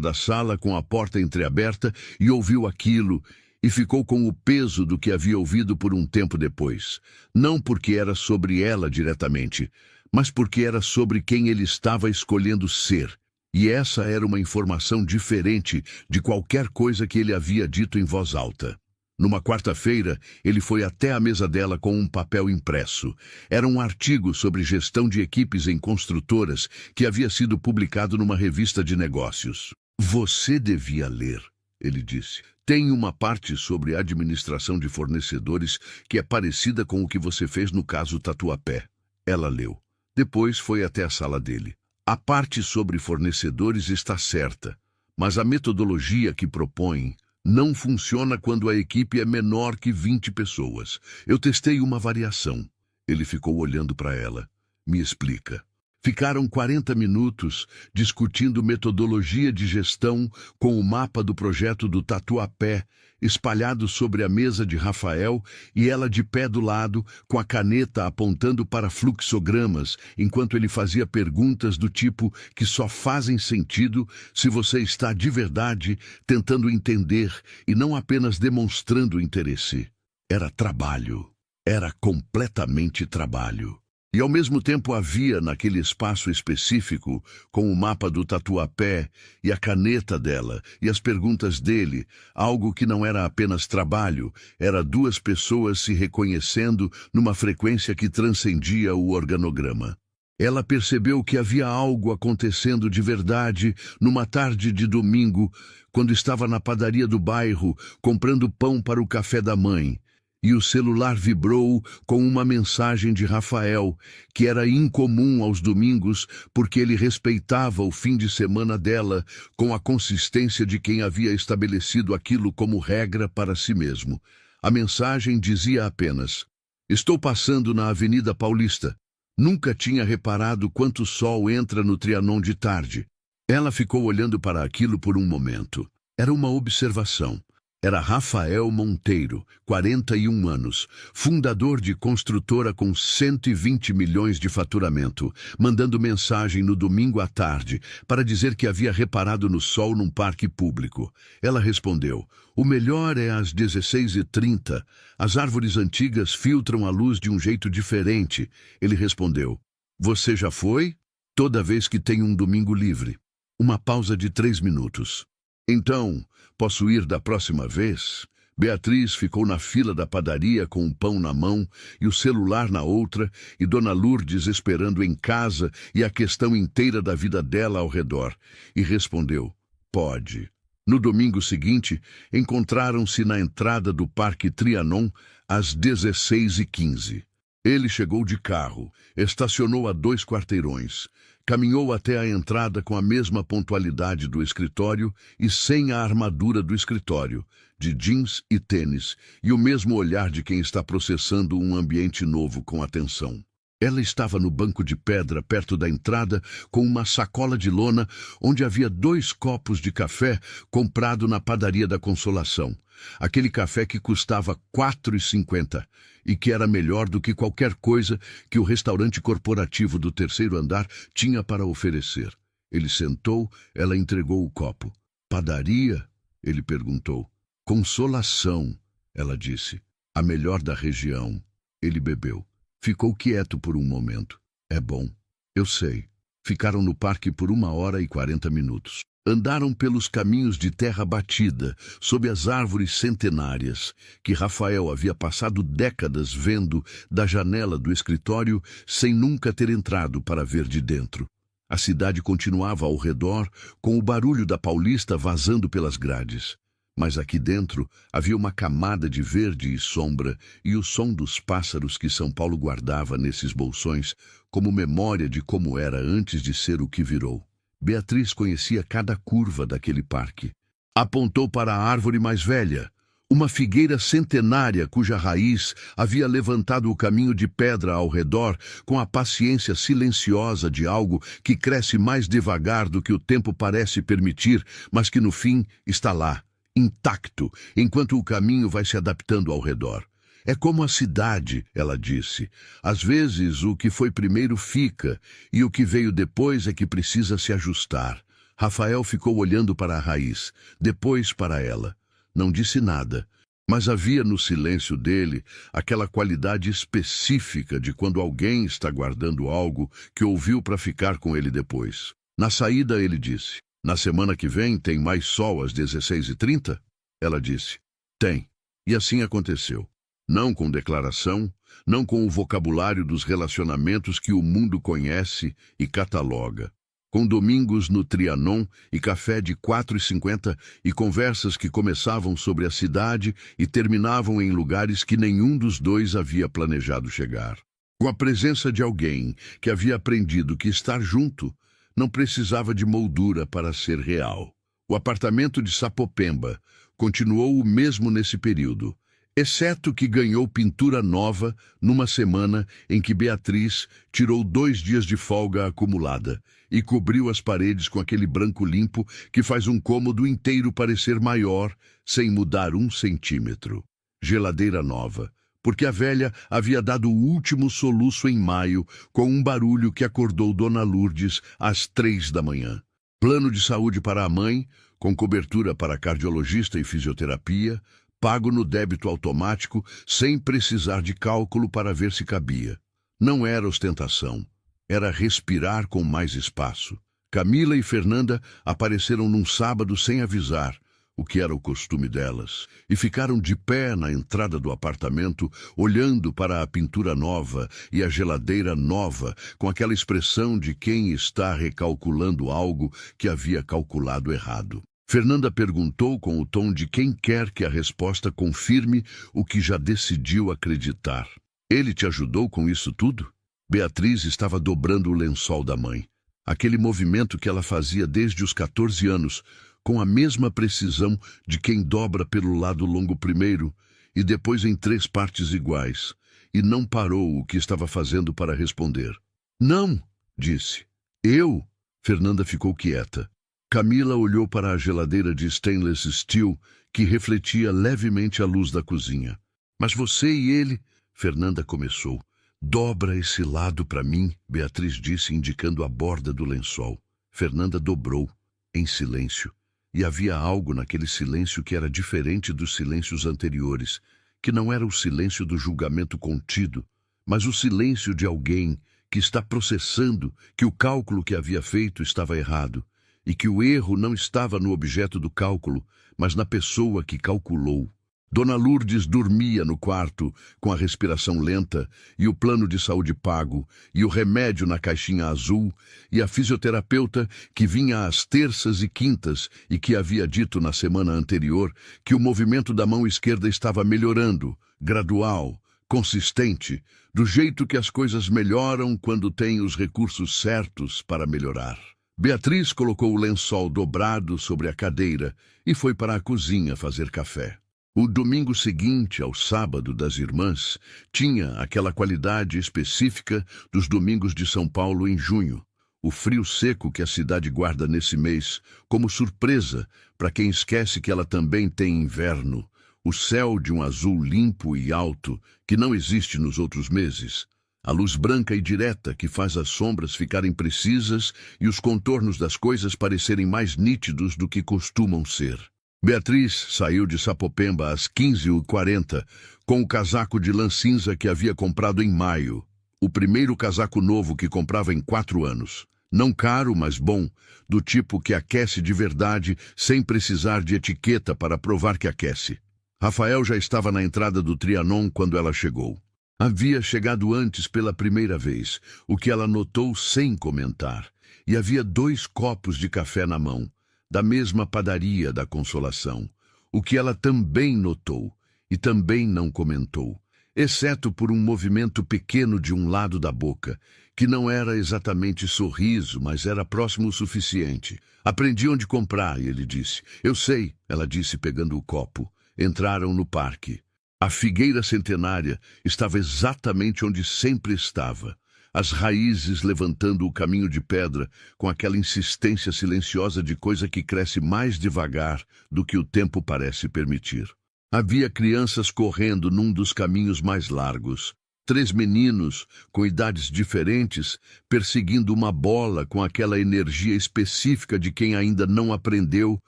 da sala com a porta entreaberta e ouviu aquilo e ficou com o peso do que havia ouvido por um tempo depois. Não porque era sobre ela diretamente, mas porque era sobre quem ele estava escolhendo ser. E essa era uma informação diferente de qualquer coisa que ele havia dito em voz alta. Numa quarta-feira, ele foi até a mesa dela com um papel impresso. Era um artigo sobre gestão de equipes em construtoras que havia sido publicado numa revista de negócios. Você devia ler, ele disse. Tem uma parte sobre administração de fornecedores que é parecida com o que você fez no caso Tatuapé. Ela leu. Depois foi até a sala dele. A parte sobre fornecedores está certa, mas a metodologia que propõe não funciona quando a equipe é menor que 20 pessoas. Eu testei uma variação. Ele ficou olhando para ela. Me explica. Ficaram 40 minutos discutindo metodologia de gestão com o mapa do projeto do Tatuapé espalhado sobre a mesa de Rafael e ela de pé do lado, com a caneta apontando para fluxogramas, enquanto ele fazia perguntas do tipo que só fazem sentido se você está de verdade tentando entender e não apenas demonstrando interesse. Era trabalho. Era completamente trabalho. E ao mesmo tempo havia naquele espaço específico, com o mapa do Tatuapé e a caneta dela e as perguntas dele, algo que não era apenas trabalho, era duas pessoas se reconhecendo numa frequência que transcendia o organograma. Ela percebeu que havia algo acontecendo de verdade numa tarde de domingo, quando estava na padaria do bairro comprando pão para o café da mãe. E o celular vibrou com uma mensagem de Rafael, que era incomum aos domingos porque ele respeitava o fim de semana dela com a consistência de quem havia estabelecido aquilo como regra para si mesmo. A mensagem dizia apenas: estou passando na Avenida Paulista. Nunca tinha reparado quanto sol entra no Trianon de tarde. Ela ficou olhando para aquilo por um momento. Era uma observação. Era Rafael Monteiro, 41 anos, fundador de construtora com 120 milhões de faturamento, mandando mensagem no domingo à tarde para dizer que havia reparado no sol num parque público. Ela respondeu: o melhor é às 16h30. As árvores antigas filtram a luz de um jeito diferente. Ele respondeu: você já foi? Toda vez que tem um domingo livre. Uma pausa de 3 minutos. Então, posso ir da próxima vez? Beatriz ficou na fila da padaria com um pão na mão e o celular na outra, e Dona Lourdes esperando em casa e a questão inteira da vida dela ao redor. E respondeu: pode. No domingo seguinte, encontraram-se na entrada do Parque Trianon às 16h15. Ele chegou de carro, estacionou a 2 quarteirões. Caminhou até a entrada com a mesma pontualidade do escritório e sem a armadura do escritório, de jeans e tênis, e o mesmo olhar de quem está processando um ambiente novo com atenção. Ela estava no banco de pedra perto da entrada com uma sacola de lona onde havia 2 copos de café comprado na padaria da Consolação. Aquele café que custava R$ 4,50 e que era melhor do que qualquer coisa que o restaurante corporativo do 3º andar tinha para oferecer. Ele sentou, ela entregou o copo. Padaria? Ele perguntou. Consolação, ela disse. A melhor da região. Ele bebeu. Ficou quieto por um momento. É bom. Eu sei. Ficaram no parque por 1h40. Andaram pelos caminhos de terra batida, sob as árvores centenárias, que Rafael havia passado décadas vendo da janela do escritório sem nunca ter entrado para ver de dentro. A cidade continuava ao redor, com o barulho da Paulista vazando pelas grades. Mas aqui dentro havia uma camada de verde e sombra e o som dos pássaros que São Paulo guardava nesses bolsões como memória de como era antes de ser o que virou. Beatriz conhecia cada curva daquele parque. Apontou para a árvore mais velha, uma figueira centenária cuja raiz havia levantado o caminho de pedra ao redor com a paciência silenciosa de algo que cresce mais devagar do que o tempo parece permitir, mas que no fim está lá, intacto, enquanto o caminho vai se adaptando ao redor. É como a cidade, ela disse. Às vezes o que foi primeiro fica, e o que veio depois é que precisa se ajustar. Rafael ficou olhando para a raiz, depois para ela. Não disse nada, mas havia no silêncio dele aquela qualidade específica de quando alguém está guardando algo que ouviu para ficar com ele depois. Na saída ele disse: "Na semana que vem tem mais sol às 16h30? Ela disse: "Tem." E assim aconteceu. Não com declaração, não com o vocabulário dos relacionamentos que o mundo conhece e cataloga. Com domingos no Trianon e café de 4,50 e conversas que começavam sobre a cidade e terminavam em lugares que nenhum dos dois havia planejado chegar. Com a presença de alguém que havia aprendido que estar junto não precisava de moldura para ser real. O apartamento de Sapopemba continuou o mesmo nesse período, exceto que ganhou pintura nova numa semana em que Beatriz tirou 2 dias de folga acumulada e cobriu as paredes com aquele branco limpo que faz um cômodo inteiro parecer maior sem mudar 1 centímetro. Geladeira nova, porque a velha havia dado o último soluço em maio com um barulho que acordou Dona Lourdes às 3 da manhã. Plano de saúde para a mãe, com cobertura para cardiologista e fisioterapia, pago no débito automático, sem precisar de cálculo para ver se cabia. Não era ostentação, era respirar com mais espaço. Camila e Fernanda apareceram num sábado sem avisar, o que era o costume delas, e ficaram de pé na entrada do apartamento, olhando para a pintura nova e a geladeira nova, com aquela expressão de quem está recalculando algo que havia calculado errado. Fernanda perguntou com o tom de quem quer que a resposta confirme o que já decidiu acreditar. "Ele te ajudou com isso tudo?" Beatriz estava dobrando o lençol da mãe. Aquele movimento que ela fazia desde os 14 anos, com a mesma precisão de quem dobra pelo lado longo primeiro e depois em 3 partes iguais, e não parou o que estava fazendo para responder. "Não", disse. "Eu?" Fernanda ficou quieta. Camila olhou para a geladeira de stainless steel que refletia levemente a luz da cozinha. "Mas você e ele..." Fernanda começou. "Dobra esse lado para mim", Beatriz disse, indicando a borda do lençol. Fernanda dobrou, em silêncio. E havia algo naquele silêncio que era diferente dos silêncios anteriores, que não era o silêncio do julgamento contido, mas o silêncio de alguém que está processando que o cálculo que havia feito estava errado, e que o erro não estava no objeto do cálculo, mas na pessoa que calculou. Dona Lourdes dormia no quarto, com a respiração lenta, e o plano de saúde pago, e o remédio na caixinha azul, e a fisioterapeuta que vinha às terças e quintas e que havia dito na semana anterior que o movimento da mão esquerda estava melhorando, gradual, consistente, do jeito que as coisas melhoram quando tem os recursos certos para melhorar. Beatriz colocou o lençol dobrado sobre a cadeira e foi para a cozinha fazer café. O domingo seguinte ao sábado das irmãs tinha aquela qualidade específica dos domingos de São Paulo em junho, o frio seco que a cidade guarda nesse mês, como surpresa para quem esquece que ela também tem inverno, o céu de um azul limpo e alto que não existe nos outros meses, a luz branca e direta que faz as sombras ficarem precisas e os contornos das coisas parecerem mais nítidos do que costumam ser. Beatriz saiu de Sapopemba às 15h40 com o casaco de lã cinza que havia comprado em maio, o primeiro casaco novo que comprava em 4 anos. Não caro, mas bom, do tipo que aquece de verdade sem precisar de etiqueta para provar que aquece. Rafael já estava na entrada do Trianon quando ela chegou. Havia chegado antes pela primeira vez, o que ela notou sem comentar, e havia 2 copos de café na mão, da mesma padaria da Consolação, o que ela também notou e também não comentou. exceto por um movimento pequeno de um lado da boca, que não era exatamente sorriso, mas era próximo o suficiente. Aprendi onde comprar, ele disse. Eu sei, ela disse pegando o copo. Entraram no parque. A figueira centenária estava exatamente onde sempre estava. As raízes levantando o caminho de pedra com aquela insistência silenciosa de coisa que cresce mais devagar do que o tempo parece permitir. Havia crianças correndo num dos caminhos mais largos. 3 meninos, com idades diferentes, perseguindo uma bola com aquela energia específica de quem ainda não aprendeu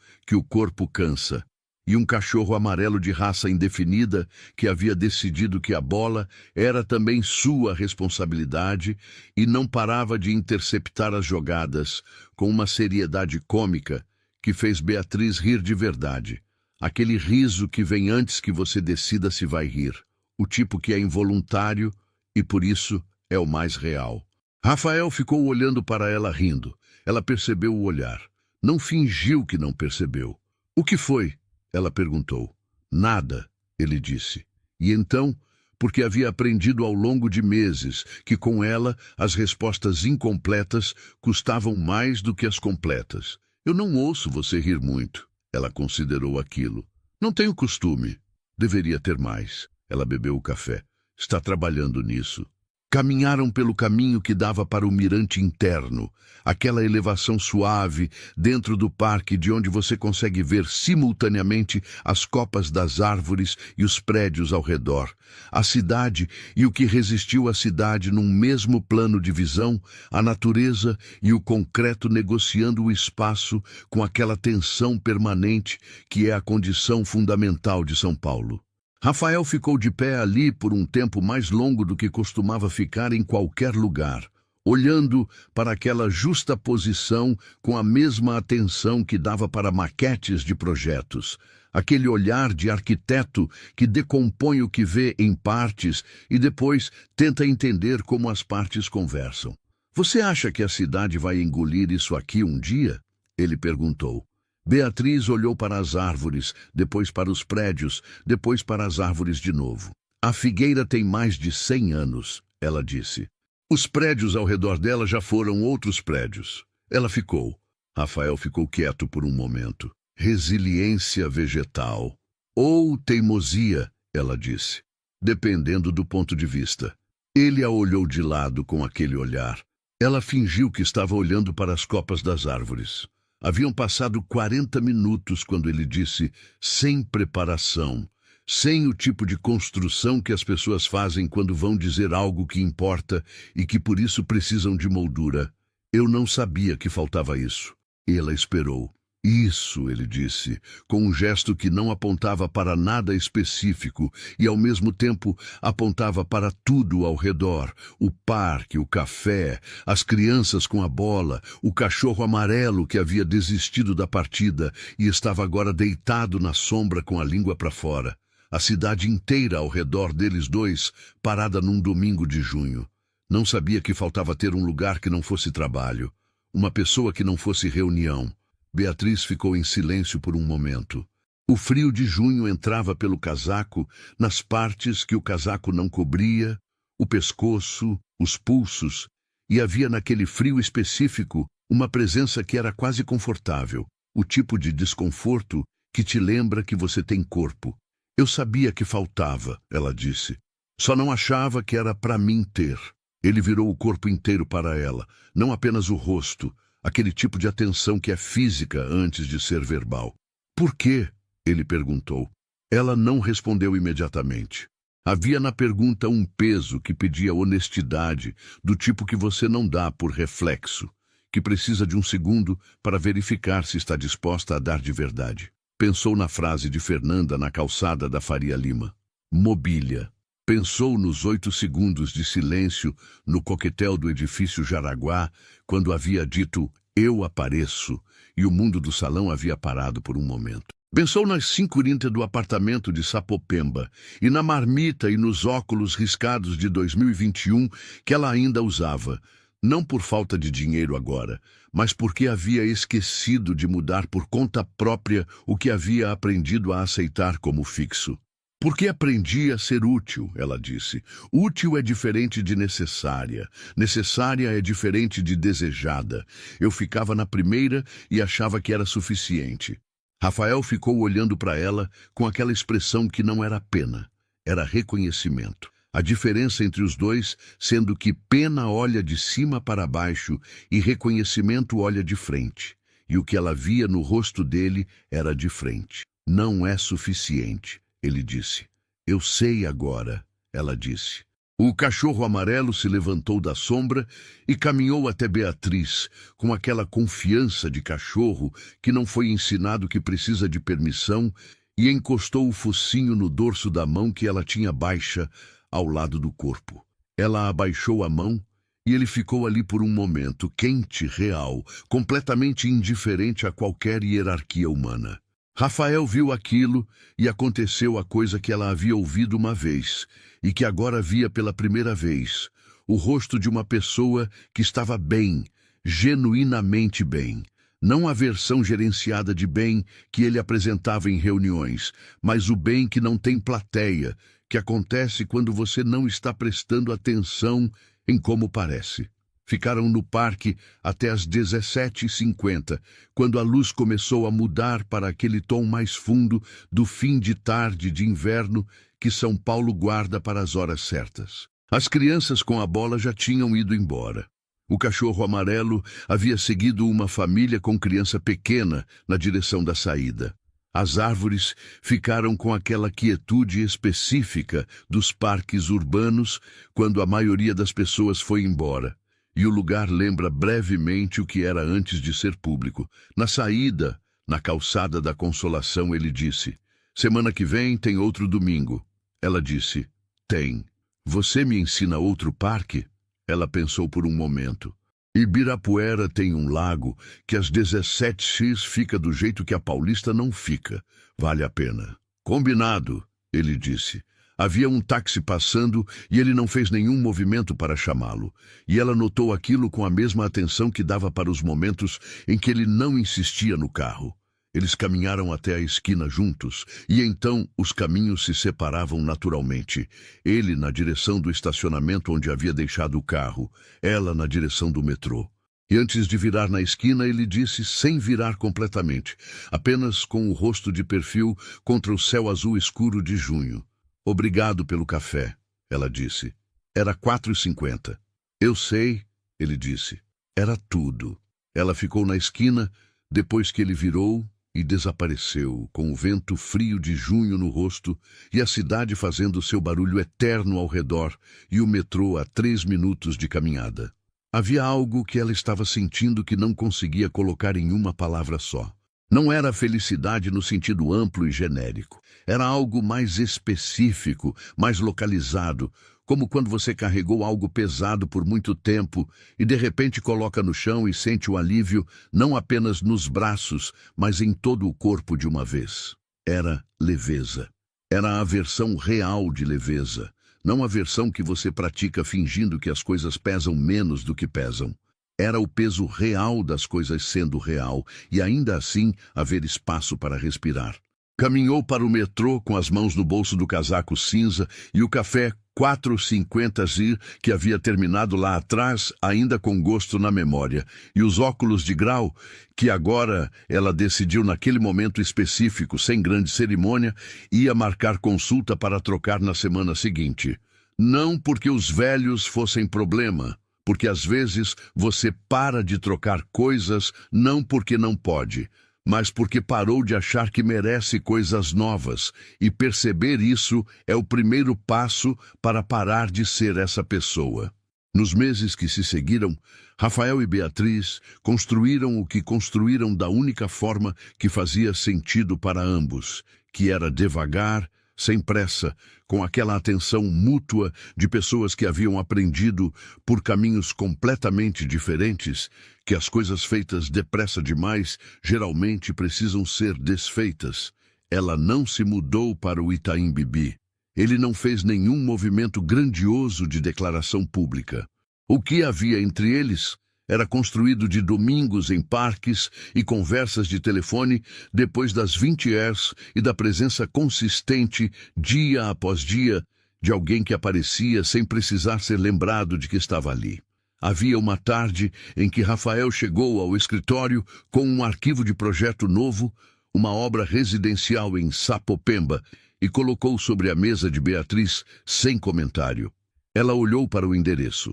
que o corpo cansa. E um cachorro amarelo de raça indefinida que havia decidido que a bola era também sua responsabilidade e não parava de interceptar as jogadas com uma seriedade cômica que fez Beatriz rir de verdade. Aquele riso que vem antes que você decida se vai rir. O tipo que é involuntário e, por isso, é o mais real. Rafael ficou olhando para ela rindo. Ela percebeu o olhar. Não fingiu que não percebeu. O que foi? Ela perguntou. Nada, ele disse. E então, porque havia aprendido ao longo de meses que com ela as respostas incompletas custavam mais do que as completas. Eu não ouço você rir muito. Ela considerou aquilo. Não tenho costume. Deveria ter mais. Ela bebeu o café. Está trabalhando nisso. Caminharam pelo caminho que dava para o mirante interno, aquela elevação suave dentro do parque de onde você consegue ver simultaneamente as copas das árvores e os prédios ao redor, a cidade e o que resistiu à cidade num mesmo plano de visão, a natureza e o concreto negociando o espaço com aquela tensão permanente que é a condição fundamental de São Paulo. Rafael ficou de pé ali por um tempo mais longo do que costumava ficar em qualquer lugar, olhando para aquela justa posição com a mesma atenção que dava para maquetes de projetos, aquele olhar de arquiteto que decompõe o que vê em partes e depois tenta entender como as partes conversam. Você acha que a cidade vai engolir isso aqui um dia? Ele perguntou. Beatriz olhou para as árvores, depois para os prédios, depois para as árvores de novo. A figueira tem mais de 100 anos, ela disse. Os prédios ao redor dela já foram outros prédios. Ela ficou. Rafael ficou quieto por um momento. Resiliência vegetal. Ou teimosia, ela disse, dependendo do ponto de vista. Ele a olhou de lado com aquele olhar. Ela fingiu que estava olhando para as copas das árvores. Haviam passado 40 minutos quando ele disse, sem preparação, sem o tipo de construção que as pessoas fazem quando vão dizer algo que importa e que por isso precisam de moldura. Eu não sabia que faltava isso. Ela esperou. Isso, ele disse, com um gesto que não apontava para nada específico e, ao mesmo tempo, apontava para tudo ao redor. O parque, o café, as crianças com a bola, o cachorro amarelo que havia desistido da partida e estava agora deitado na sombra com a língua para fora. A cidade inteira ao redor deles dois, parada num domingo de junho. Não sabia que faltava ter um lugar que não fosse trabalho, uma pessoa que não fosse reunião. Beatriz ficou em silêncio por um momento. O frio de junho entrava pelo casaco, nas partes que o casaco não cobria, o pescoço, os pulsos, e havia naquele frio específico uma presença que era quase confortável, o tipo de desconforto que te lembra que você tem corpo. Eu sabia que faltava, ela disse. Só não achava que era para mim ter. Ele virou o corpo inteiro para ela, não apenas o rosto, aquele tipo de atenção que é física antes de ser verbal. Por quê? Ele perguntou. Ela não respondeu imediatamente. Havia na pergunta um peso que pedia honestidade, do tipo que você não dá por reflexo, que precisa de um segundo para verificar se está disposta a dar de verdade. Pensou na frase de Fernanda na calçada da Faria Lima. Mobília. Pensou nos 8 segundos de silêncio no coquetel do edifício Jaraguá, quando havia dito, eu apareço, e o mundo do salão havia parado por um momento. Pensou nas 5h30 do apartamento de Sapopemba, e na marmita e nos óculos riscados de 2021 que ela ainda usava, não por falta de dinheiro agora, mas porque havia esquecido de mudar por conta própria o que havia aprendido a aceitar como fixo. Porque aprendi a ser útil, ela disse. Útil é diferente de necessária. Necessária é diferente de desejada. Eu ficava na primeira e achava que era suficiente. Rafael ficou olhando para ela com aquela expressão que não era pena, era reconhecimento. A diferença entre os dois sendo que pena olha de cima para baixo e reconhecimento olha de frente. E o que ela via no rosto dele era de frente. Não é suficiente, ele disse. Eu sei agora, ela disse. O cachorro amarelo se levantou da sombra e caminhou até Beatriz, com aquela confiança de cachorro que não foi ensinado que precisa de permissão, e encostou o focinho no dorso da mão que ela tinha baixa ao lado do corpo. Ela abaixou a mão e ele ficou ali por um momento, quente, real, completamente indiferente a qualquer hierarquia humana. Rafael viu aquilo e aconteceu a coisa que ela havia ouvido uma vez e que agora via pela primeira vez, o rosto de uma pessoa que estava bem, genuinamente bem. Não a versão gerenciada de bem que ele apresentava em reuniões, mas o bem que não tem plateia, que acontece quando você não está prestando atenção em como parece. Ficaram no parque até às 17h50, quando a luz começou a mudar para aquele tom mais fundo do fim de tarde de inverno que São Paulo guarda para as horas certas. As crianças com a bola já tinham ido embora. O cachorro amarelo havia seguido uma família com criança pequena na direção da saída. As árvores ficaram com aquela quietude específica dos parques urbanos quando a maioria das pessoas foi embora. E o lugar lembra brevemente o que era antes de ser público. Na saída, na calçada da Consolação, ele disse: "Semana que vem tem outro domingo." Ela disse: "Tem. Você me ensina outro parque?" Ela pensou por um momento. "Ibirapuera tem um lago que às 17h fica do jeito que a Paulista não fica. Vale a pena." "Combinado," ele disse. Havia um táxi passando e ele não fez nenhum movimento para chamá-lo. E ela notou aquilo com a mesma atenção que dava para os momentos em que ele não insistia no carro. Eles caminharam até a esquina juntos, e então os caminhos se separavam naturalmente. Ele na direção do estacionamento onde havia deixado o carro, ela na direção do metrô. E antes de virar na esquina, ele disse, sem virar completamente, apenas com o rosto de perfil contra o céu azul escuro de junho: "Obrigado pelo café," ela disse. Era 4h50. "Eu sei," ele disse. Era tudo. Ela ficou na esquina, depois que ele virou, e desapareceu, com o vento frio de junho no rosto e a cidade fazendo seu barulho eterno ao redor e o metrô a 3 minutos de caminhada. Havia algo que ela estava sentindo que não conseguia colocar em uma palavra só. Não era felicidade no sentido amplo e genérico. Era algo mais específico, mais localizado, como quando você carregou algo pesado por muito tempo e de repente coloca no chão e sente o alívio não apenas nos braços, mas em todo o corpo de uma vez. Era leveza. Era a versão real de leveza, não a versão que você pratica fingindo que as coisas pesam menos do que pesam. Era o peso real das coisas sendo real e ainda assim haver espaço para respirar. Caminhou para o metrô com as mãos no bolso do casaco cinza e o café 4h50 que havia terminado lá atrás, ainda com gosto na memória, e os óculos de grau que agora ela decidiu naquele momento específico, sem grande cerimônia, ia marcar consulta para trocar na semana seguinte. Não porque os velhos fossem problema, porque às vezes você para de trocar coisas não porque não pode, mas porque parou de achar que merece coisas novas, e perceber isso é o primeiro passo para parar de ser essa pessoa. Nos meses que se seguiram, Rafael e Beatriz construíram o que construíram da única forma que fazia sentido para ambos, que era devagar, sem pressa, com aquela atenção mútua de pessoas que haviam aprendido, por caminhos completamente diferentes, que as coisas feitas depressa demais geralmente precisam ser desfeitas. Ela não se mudou para o Itaim Bibi. Ele não fez nenhum movimento grandioso de declaração pública. O que havia entre eles Era construído de domingos em parques e conversas de telefone depois das 20 horas e da presença consistente, dia após dia, de alguém que aparecia sem precisar ser lembrado de que estava ali. Havia uma tarde em que Rafael chegou ao escritório com um arquivo de projeto novo, uma obra residencial em Sapopemba, e colocou sobre a mesa de Beatriz sem comentário. Ela olhou para o endereço.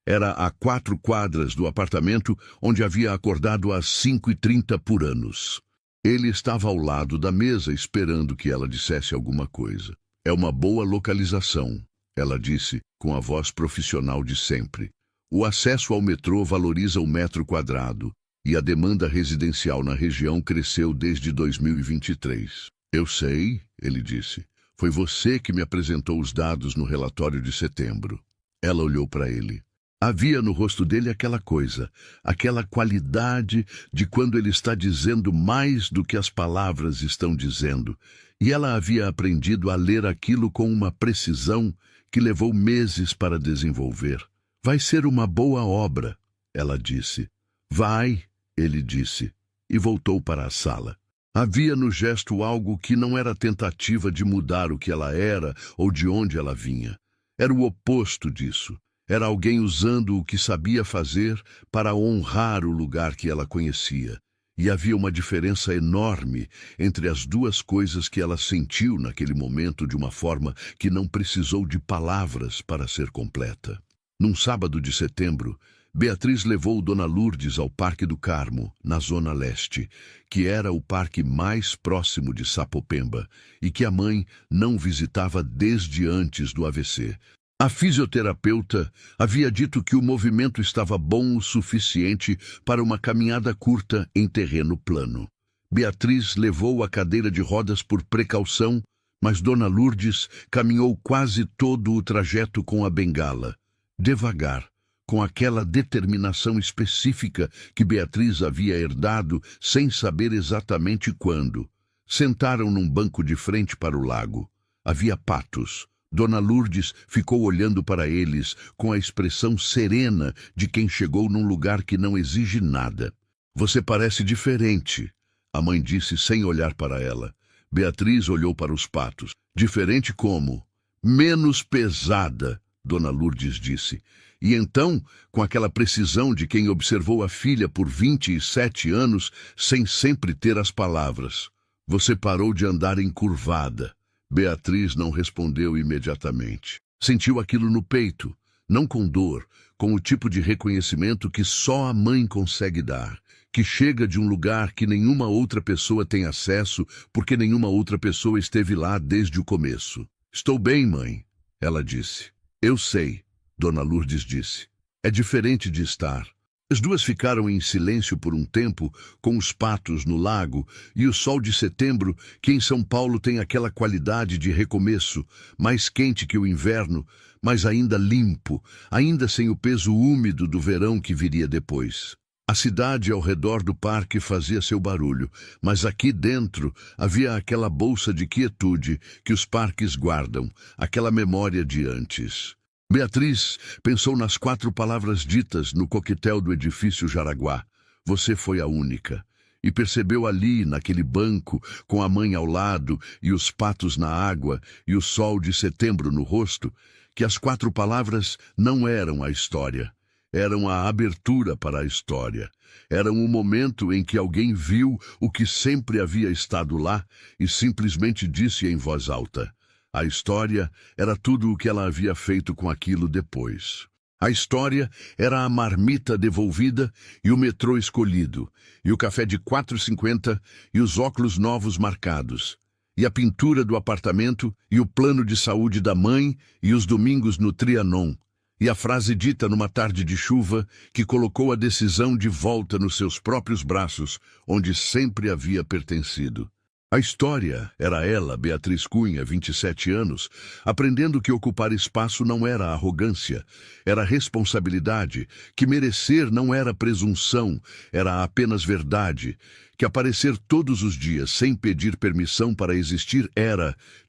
Era a 4 quadras do apartamento onde havia acordado às 5h30 por anos. Ele estava ao lado da mesa esperando que ela dissesse alguma coisa. É uma boa localização, ela disse com a voz profissional de sempre. O acesso ao metrô valoriza o metro quadrado e a demanda residencial na região cresceu desde 2023. Eu sei, ele disse. Foi você que me apresentou os dados no relatório de setembro. Ela olhou para ele. Havia no rosto dele aquela coisa, aquela qualidade de quando ele está dizendo mais do que as palavras estão dizendo, e ela havia aprendido a ler aquilo com uma precisão que levou meses para desenvolver. Vai ser uma boa obra, ela disse. Vai, ele disse, e voltou para a sala. Havia no gesto algo que não era tentativa de mudar o que ela era ou de onde ela vinha. Era o oposto disso. Era alguém usando o que sabia fazer para honrar o lugar que ela conhecia. E havia uma diferença enorme entre as duas coisas que ela sentiu naquele momento de uma forma que não precisou de palavras para ser completa. Num sábado de setembro, Beatriz levou Dona Lourdes ao Parque do Carmo, na Zona Leste, que era o parque mais próximo de Sapopemba e que a mãe não visitava desde antes do AVC. A fisioterapeuta havia dito que o movimento estava bom o suficiente para uma caminhada curta em terreno plano. Beatriz levou a cadeira de rodas por precaução, mas Dona Lourdes caminhou quase todo o trajeto com a bengala, devagar, com aquela determinação específica que Beatriz havia herdado sem saber exatamente quando. Sentaram num banco de frente para o lago. Havia patos. Dona Lourdes ficou olhando para eles com a expressão serena de quem chegou num lugar que não exige nada. Você parece diferente, a mãe disse sem olhar para ela. Beatriz olhou para os patos. Diferente como? Menos pesada, Dona Lourdes disse. E então, com aquela precisão de quem observou a filha por 27 anos sem sempre ter as palavras. Você parou de andar encurvada. Beatriz não respondeu imediatamente. Sentiu aquilo no peito, não com dor, com o tipo de reconhecimento que só a mãe consegue dar, que chega de um lugar que nenhuma outra pessoa tem acesso porque nenhuma outra pessoa esteve lá desde o começo. Estou bem, mãe, ela disse. Eu sei, Dona Lourdes disse. É diferente de estar. As duas ficaram em silêncio por um tempo, com os patos no lago e o sol de setembro, que em São Paulo tem aquela qualidade de recomeço, mais quente que o inverno, mas ainda limpo, ainda sem o peso úmido do verão que viria depois. A cidade ao redor do parque fazia seu barulho, mas aqui dentro havia aquela bolsa de quietude que os parques guardam, aquela memória de antes. Beatriz pensou nas 4 palavras ditas no coquetel do edifício Jaraguá. Você foi a única. E percebeu ali, naquele banco, com a mãe ao lado e os patos na água e o sol de setembro no rosto, que as 4 palavras não eram a história. Eram a abertura para a história. Eram o momento em que alguém viu o que sempre havia estado lá e simplesmente disse em voz alta. A história era tudo o que ela havia feito com aquilo depois. A história era a marmita devolvida e o metrô escolhido, e o café de 4,50 e os óculos novos marcados, e a pintura do apartamento e o plano de saúde da mãe e os domingos no Trianon, e a frase dita numa tarde de chuva que colocou a decisão de volta nos seus próprios braços, onde sempre havia pertencido. A história era ela, Beatriz Cunha, 27 anos, aprendendo que ocupar espaço não era arrogância, era responsabilidade, que merecer não era presunção, era apenas verdade, que aparecer todos os dias sem pedir permissão para existir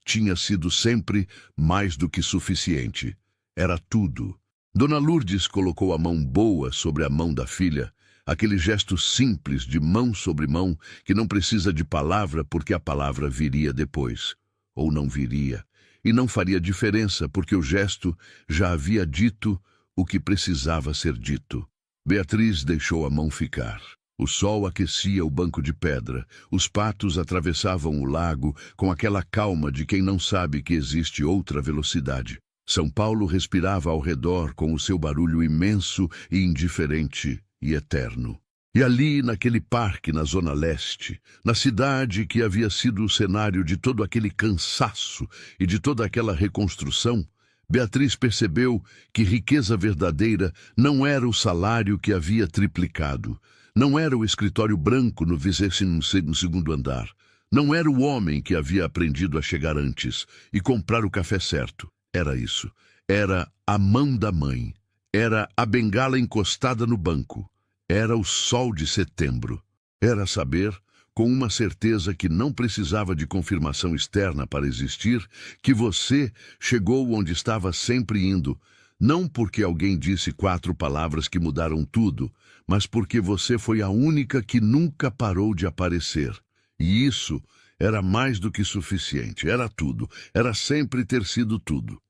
tinha sido sempre mais do que suficiente. Era tudo. Dona Lourdes colocou a mão boa sobre a mão da filha, aquele gesto simples de mão sobre mão que não precisa de palavra porque a palavra viria depois, ou não viria, e não faria diferença porque o gesto já havia dito o que precisava ser dito. Beatriz deixou a mão ficar. O sol aquecia o banco de pedra, os patos atravessavam o lago com aquela calma de quem não sabe que existe outra velocidade. São Paulo respirava ao redor com o seu barulho imenso e indiferente e eterno. E ali, naquele parque na Zona Leste, na cidade que havia sido o cenário de todo aquele cansaço e de toda aquela reconstrução, Beatriz percebeu que riqueza verdadeira não era o salário que havia triplicado, não era o escritório branco no 22º andar, não era o homem que havia aprendido a chegar antes e comprar o café certo. Era isso. Era a mão da mãe. Era a bengala encostada no banco. Era o sol de setembro. Era saber, com uma certeza que não precisava de confirmação externa para existir, que você chegou onde estava sempre indo, não porque alguém disse 4 palavras que mudaram tudo, mas porque você foi a única que nunca parou de aparecer. E isso era mais do que suficiente, era tudo, era sempre ter sido tudo.